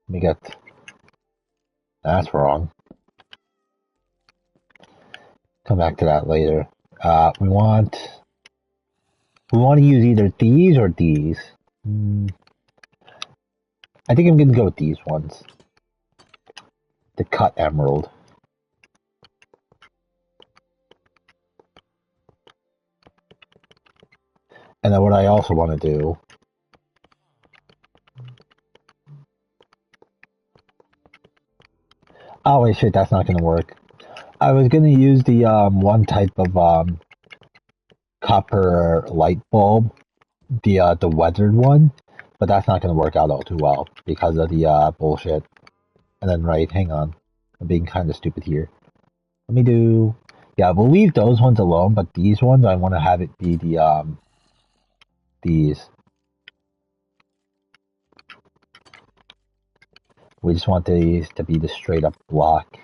Let me get that's wrong. Come back to that later. We want to use either these or these. I think I'm gonna go with these ones. The cut emerald. And then what I also want to do. Oh wait, shit, that's not gonna work. I was gonna use the one type of copper light bulb, the weathered one, but that's not gonna work out all too well because of the bullshit. And then right, hang on, I'm being kind of stupid here. Let me do. Yeah, we'll leave those ones alone, but these ones I want to have it be these. We just want these to be the straight up block.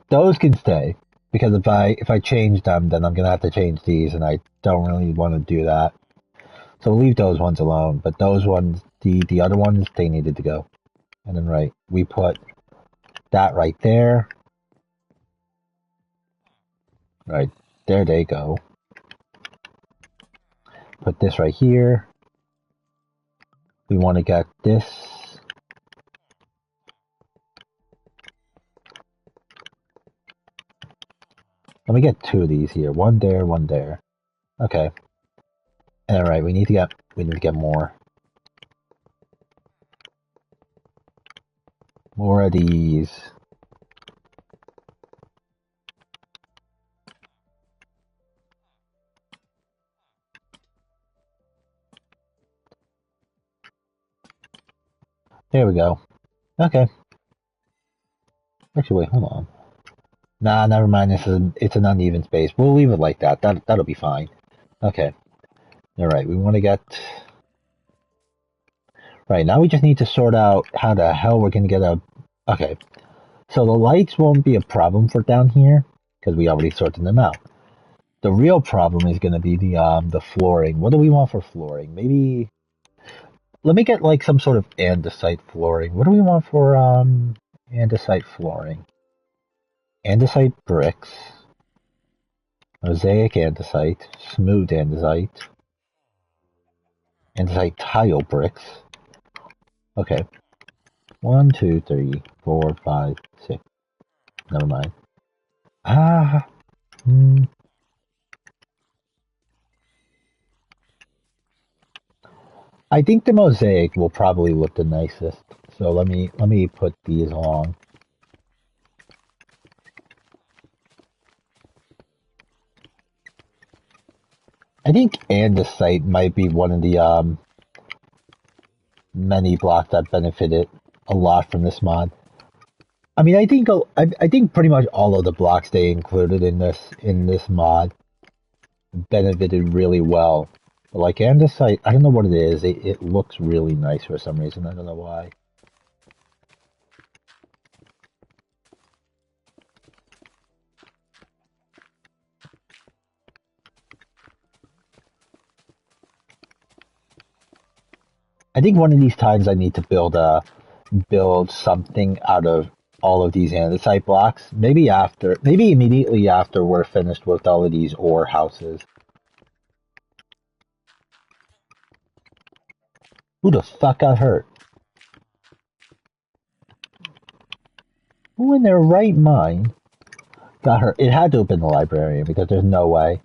Those can stay because if I change them, then I'm gonna have to change these, and I don't really want to do that. So we'll leave those ones alone. But those ones, the other ones, they needed to go. And then right, we put that right there. Right there, they go. Put this right here. We want to get this. Let me get two of these here. One there, one there. Okay. Alright, we need to get more. More of these. There we go. Okay. Actually, wait, hold on. Nah, never mind. It's an uneven space. We'll leave it like that. That'll be fine. Okay. Alright, we want to get... Right, now we just need to sort out how the hell we're gonna get a... Okay. So the lights won't be a problem for down here, because we already sorted them out. The real problem is gonna be the flooring. What do we want for flooring? Maybe... Let me get like some sort of andesite flooring. What do we want for andesite flooring? Andesite bricks, mosaic andesite, smooth andesite, andesite tile bricks. Okay. 1, 2, 3, 4, 5, 6. Never mind. Ah. I think the mosaic will probably look the nicest. So let me put these along. I think andesite might be one of the many blocks that benefited a lot from this mod. I mean, I think pretty much all of the blocks they included in this mod benefited really well. But like andesite, I don't know what it is. It looks really nice for some reason. I don't know why. I think one of these times I need to build something out of all of these andesite blocks. Maybe immediately after we're finished with all of these ore houses. Who the fuck got hurt? Who in their right mind got hurt? It had to have been the librarian because there's no way.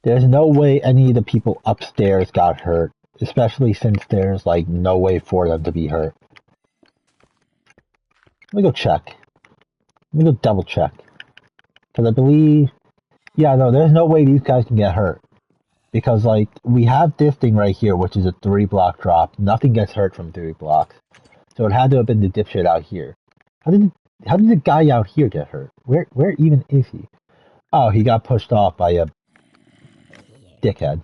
There's no way any of the people upstairs got hurt, especially since there's like no way for them to be hurt. Let me go check. Let me go double check. Because I believe, yeah, no, there's no way these guys can get hurt. Because like we have this thing right here, which is a 3-block drop. Nothing gets hurt from 3 blocks. So it had to have been the dipshit out here. How did the guy out here get hurt? Where even is he? Oh, he got pushed off by a dickhead.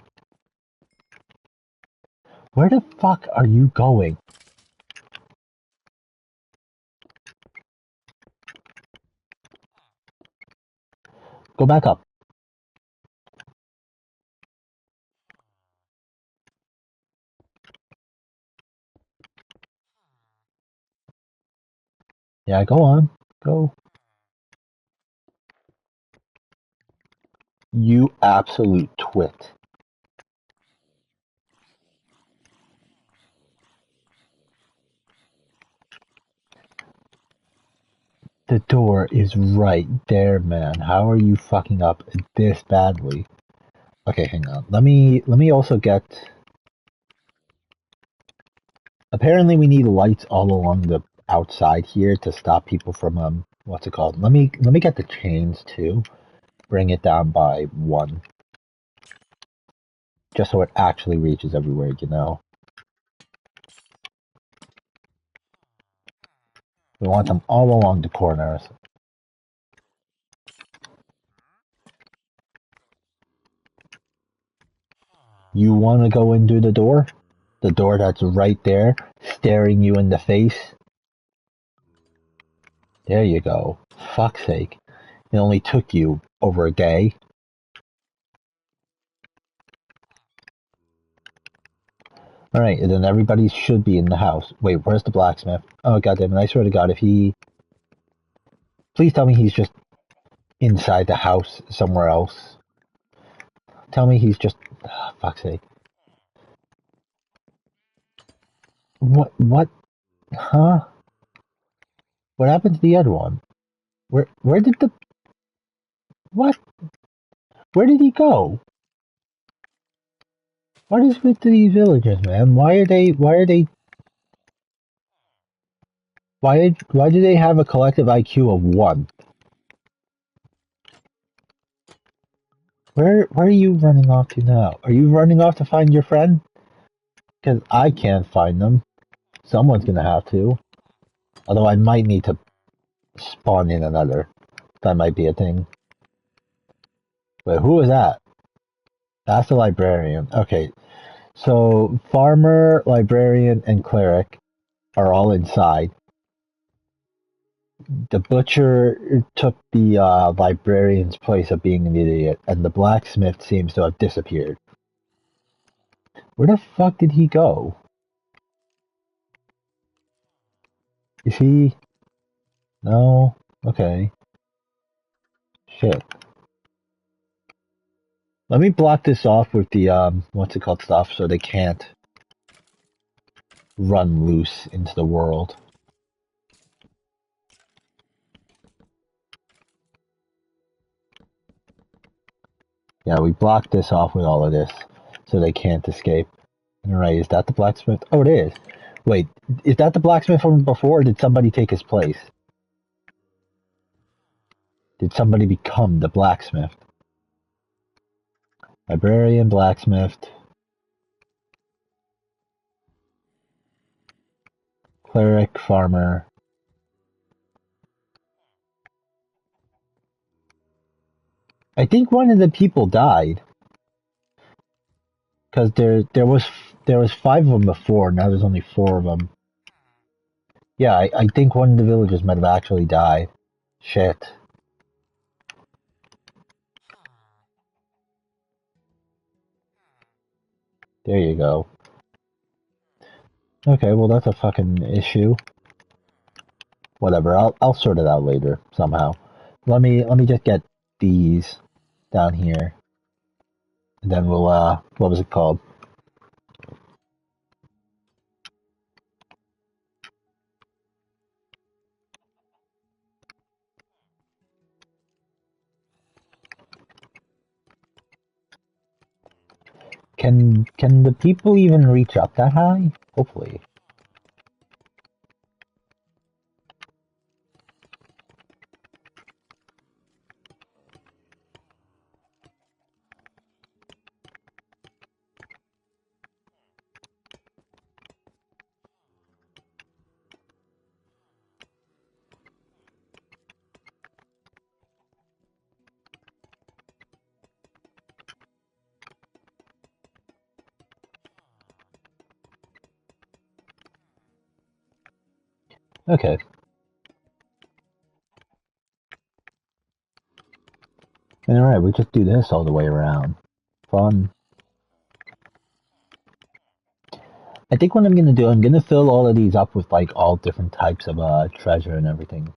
Where the fuck are you going? Go back up. Yeah, go on. Go. You absolute twit. The door is right there, man. How are you fucking up this badly? Okay, hang on. Let me also get... Apparently we need lights all along the outside here to stop people from what's it called? Let me get the chains too. Bring it down by 1. Just so it actually reaches everywhere, you know. We want them all along the corners. You want to go in through the door? The door that's right there, staring you in the face? There you go. Fuck's sake. It only took you over a day. Alright, and then everybody should be in the house. Wait, where's the blacksmith? Oh, goddamn it, I swear to God, if he... Please tell me he's just inside the house somewhere else. Tell me he's just... fuck's sake. What? Huh? What happened to the other one? Where did the... What? Where did he go? What is with these villagers, man? Why do they have a collective IQ of 1? Where are you running off to now? Are you running off to find your friend? Because I can't find them. Someone's gonna have to. Although I might need to spawn in another. That might be a thing. Wait, who is that? That's the librarian. Okay, so farmer, librarian, and cleric are all inside. The butcher took the librarian's place of being an idiot, and the blacksmith seems to have disappeared. Where the fuck did he go? Is he... No? Okay. Shit. Let me block this off with the, what's it called stuff, so they can't run loose into the world. Yeah, we blocked this off with all of this, so they can't escape. Alright, is that the blacksmith? Oh, it is. Wait, is that the blacksmith from before, or did somebody take his place? Did somebody become the blacksmith? Librarian, blacksmith, cleric, farmer. I think one of the people died. Because there was 5 of them before, now there's only 4 of them. Yeah, I think one of the villagers might have actually died. Shit. There you go. Okay, well that's a fucking issue. Whatever, I'll sort it out later somehow. Let me just get these down here, and then we'll what was it called? Can the people even reach up that high? Hopefully. Okay. Alright, we'll just do this all the way around. Fun. I think what I'm gonna do, I'm gonna fill all of these up with like all different types of treasure and everything.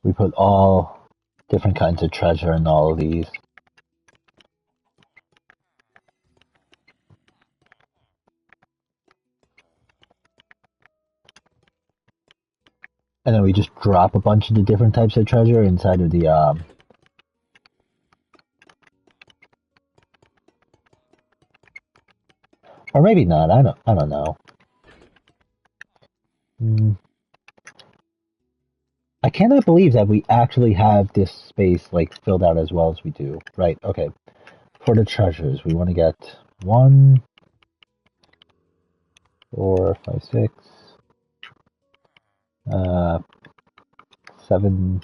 We put all different kinds of treasure in all of these. And then we just drop a bunch of the different types of treasure inside of the or maybe not, I don't know. I cannot believe that we actually have this space like filled out as well as we do. Right, okay. For the treasures, we want to get 1, 4, 5, 6, 7,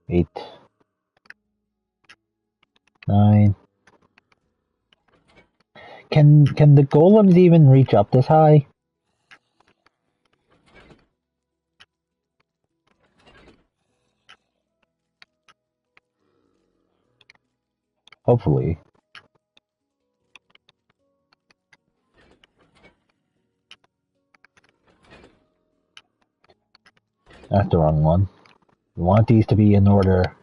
8, 9. Can the golems even reach up this high? Hopefully. That's the wrong one. We want these to be in order.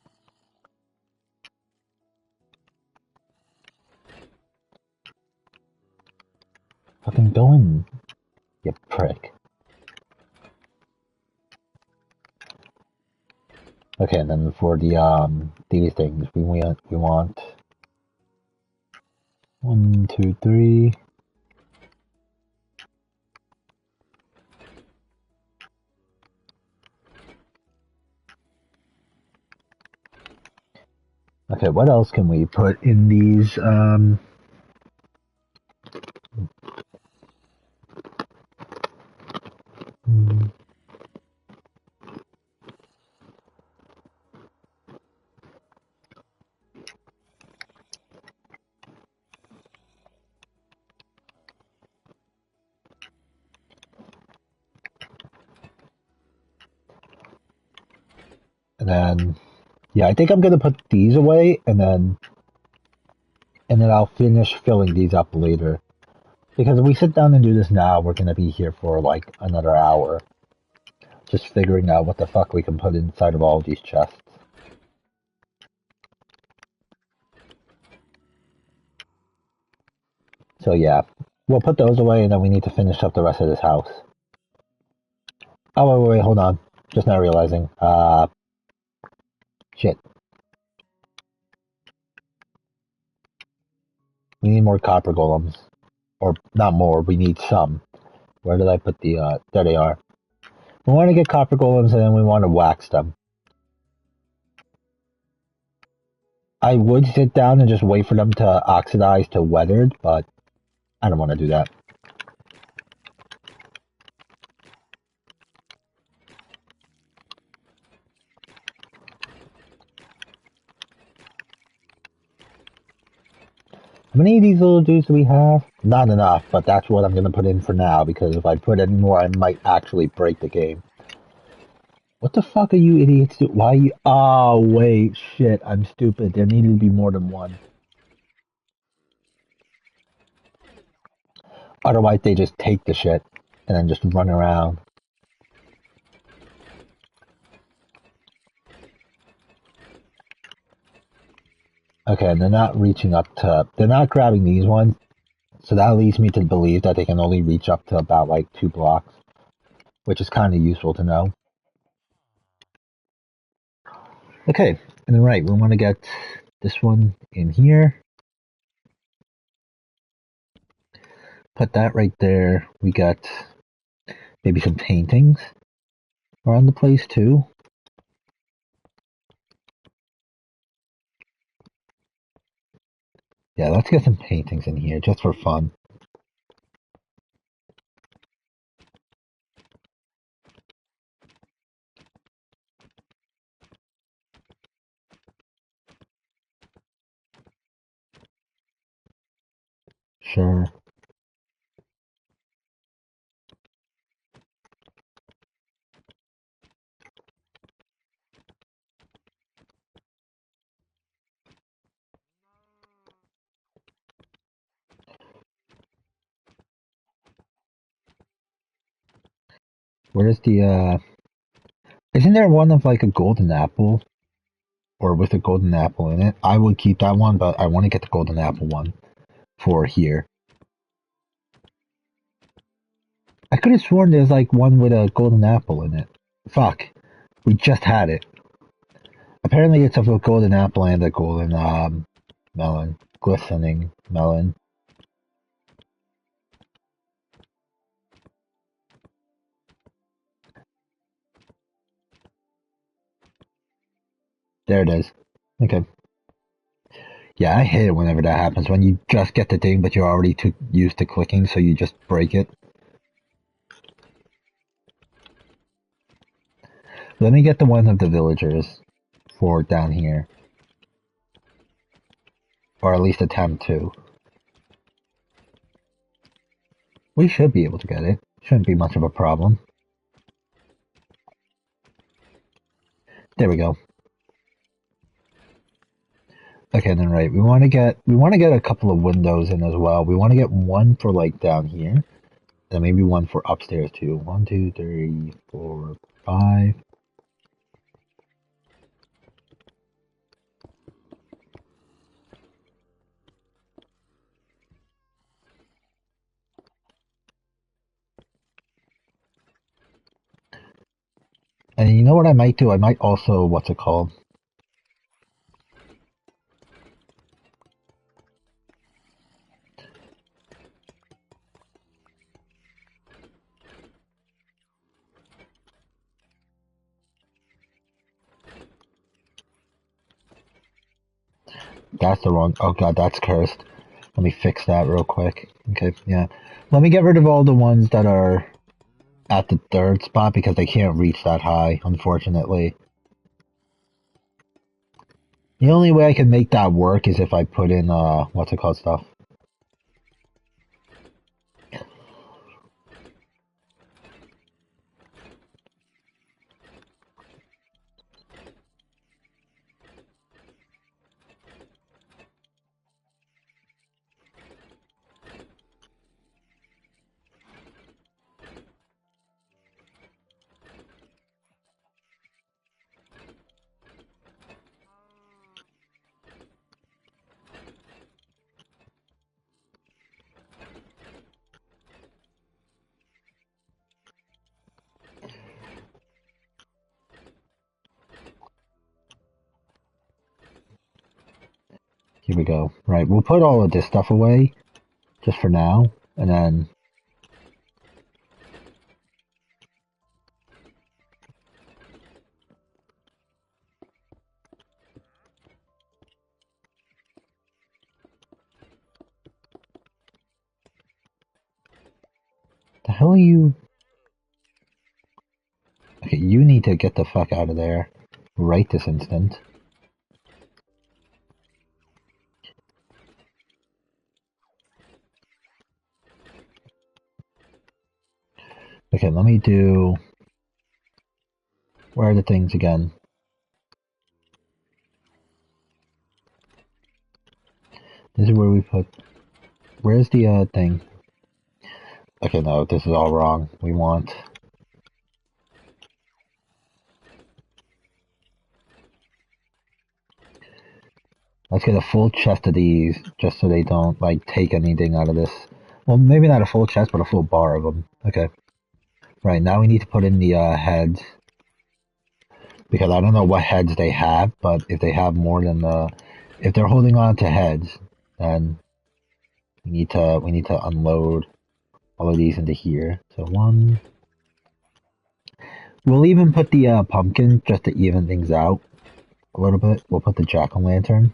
Fucking go in, you prick. Okay, and then for the these things, we want 1, 2, 3. Okay, what else can we put in these? And then, yeah, I think I'm gonna put these away, and then I'll finish filling these up later. Because if we sit down and do this now, we're gonna be here for like another hour, just figuring out what the fuck we can put inside of all of these chests. So yeah, we'll put those away, and then we need to finish up the rest of this house. Oh, wait, hold on. Just now realizing. Shit. We need more copper golems. Or, not more, we need some. Where did I put the, there they are. We want to get copper golems, and then we want to wax them. I would sit down and just wait for them to oxidize to weathered, but I don't want to do that. How many of these little dudes do we have? Not enough, but that's what I'm going to put in for now, because if I put any more, I might actually break the game. What the fuck are you idiots doing? Why are you... Oh, wait, shit, I'm stupid. There needed to be more than one. Otherwise, they just take the shit and then just run around. Okay, they're not reaching up to... They're not grabbing these ones, so that leads me to believe that they can only reach up to about, like, 2 blocks, which is kind of useful to know. Okay, and then right, we want to get this one in here. Put that right there. We got maybe some paintings around the place too. Yeah, let's get some paintings in here just for fun. Sure. Where's the isn't there one of like a golden apple? Or with a golden apple in it? I would keep that one, but I want to get the golden apple one for here. I could have sworn there's like one with a golden apple in it. Fuck. We just had it. Apparently it's of a golden apple and a golden melon. Glistening melon. There it is. Okay. Yeah, I hate it whenever that happens. When you just get the thing, but you're already too used to clicking, so you just break it. Let me get the one of the villagers for down here. Or at least attempt to. We should be able to get it. Shouldn't be much of a problem. There we go. Okay, then right, we want to get a couple of windows in as well. We want to get one for like down here, and maybe one for upstairs too. 1, 2, 3, 4, 5. And you know what I might do? I might also, what's it called? That's the wrong. Oh god, that's cursed. Let me fix that real quick. Okay, yeah. Let me get rid of all the ones that are at the third spot because they can't reach that high, unfortunately. The only way I can make that work is if I put in, what's it called stuff. Here we go. Right, we'll put all of this stuff away, just for now, and then... The hell are you... Okay, you need to get the fuck out of there. Right this instant. Okay, let me do... Where are the things again? This is where we put... Where's the, thing? Okay, no, this is all wrong. We want... Let's get a full chest of these, just so they don't, like, take anything out of this. Well, maybe not a full chest, but a full bar of them. Okay. Right, now we need to put in the, heads. Because I don't know what heads they have, but if they have more than the... If they're holding on to heads, then we need to unload all of these into here. So one... We'll even put the, pumpkin, just to even things out a little bit. We'll put the jack-o'-lantern.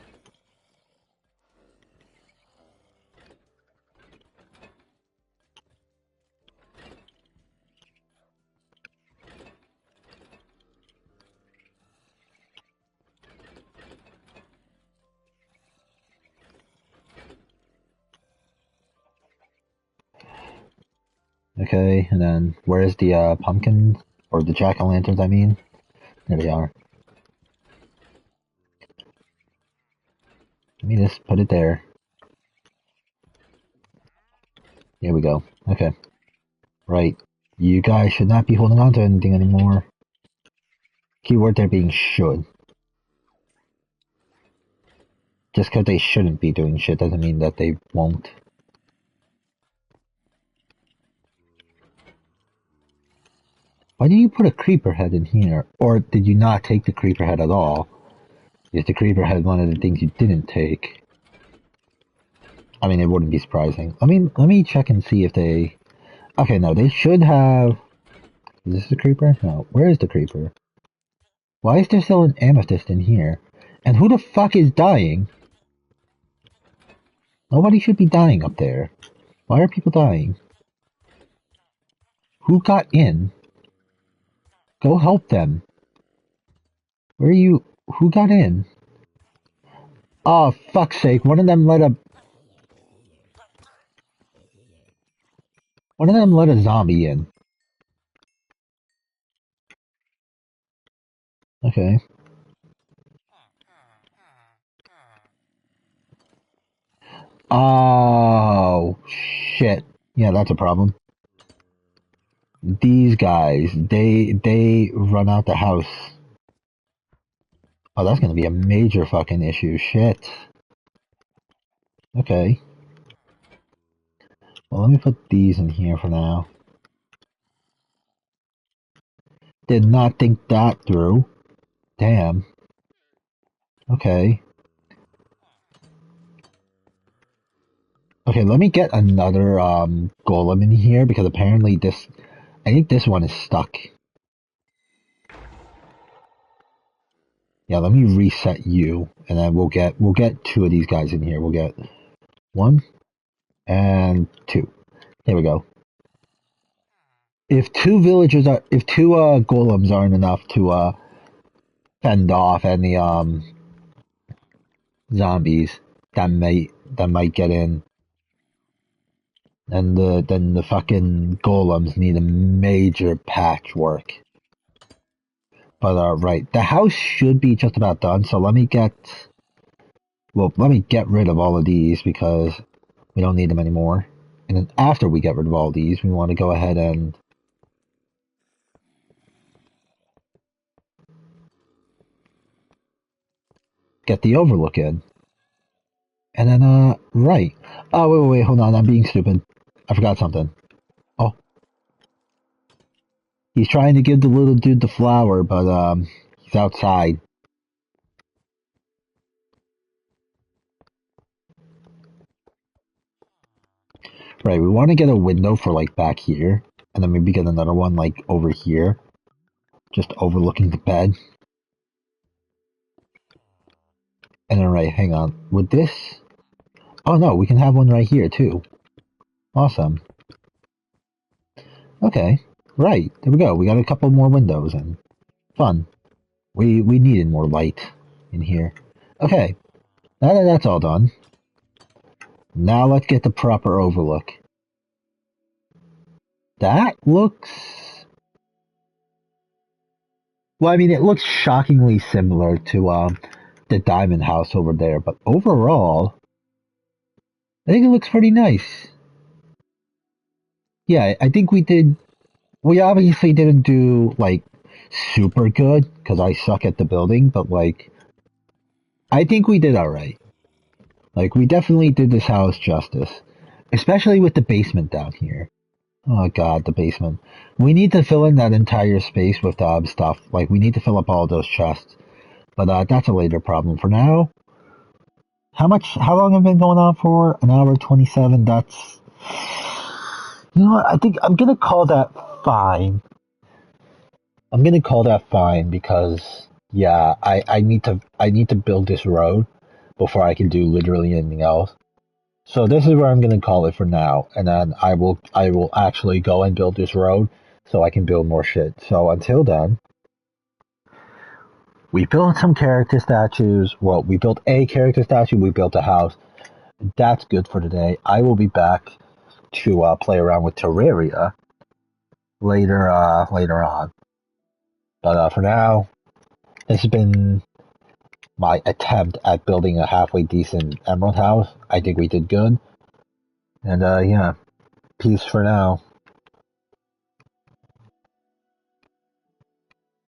Okay, and then where's the pumpkins? Or the jack-o'-lanterns, I mean? There they are. Let me just put it there. Here we go. Okay. Right. You guys should not be holding on to anything anymore. Keyword there being should. Just because they shouldn't be doing shit doesn't mean that they won't. Why did you put a creeper head in here? Or did you not take the creeper head at all? Is the creeper head one of the things you didn't take? I mean, it wouldn't be surprising. Let me check and see if they... Okay, no, they should have... Is this the creeper? No. Where is the creeper? Why is there still an amethyst in here? And who the fuck is dying? Nobody should be dying up there. Why are people dying? Who got in? Go help them. Where are you? Who got in? Oh, fuck's sake. One of them let a zombie in. Okay. Oh, shit. Yeah, that's a problem. These guys, they run out the house. Oh, that's gonna be a major fucking issue. Shit. Okay. Well, let me put these in here for now. Did not think that through. Damn. Okay. Okay, let me get another golem in here because apparently this I think this one is stuck. Yeah, let me reset you and then we'll get two of these guys in here. We'll get one and two. There we go. If two golems aren't enough to fend off any zombies that might get in, and then the fucking golems need a major patchwork. But right, the house should be just about done. So let me get rid of all of these because we don't need them anymore. And then after we get rid of all these, we want to go ahead and get the overlook in. And then right. Oh wait, hold on, I'm being stupid. I forgot something. Oh, he's trying to give the little dude the flower, but he's outside. Right, we want to get a window for like back here, and then maybe get another one like over here, just overlooking the bed. And then right, hang on. With this, oh no, we can have one right here too. Awesome. Okay, right, there we go. We got a couple more windows and fun. We needed more light in here. Okay, now that that's all done, now let's get the proper overlook. That looks well. I mean, it looks shockingly similar to the diamond house over there, but overall, I think it looks pretty nice. Yeah, I think we did. We obviously didn't do like super good because I suck at the building, but like I think we did all right. Like we definitely did this house justice, especially with the basement down here. Oh god, the basement. We need to fill in that entire space with stuff. Like we need to fill up all those chests. But that's a later problem. For now, how long have I been going on for? An hour 27. That's you know what? I think I'm gonna call that fine. I'm gonna call that fine because yeah, I need to build this road before I can do literally anything else. So this is where I'm gonna call it for now, and then I will actually go and build this road so I can build more shit. So until then, we built some character statues. Well, we built a character statue. We built a house. That's good for today. I will be back to play around with Terraria later on. But for now, this has been my attempt at building a halfway decent emerald house. I think we did good. And yeah, peace for now.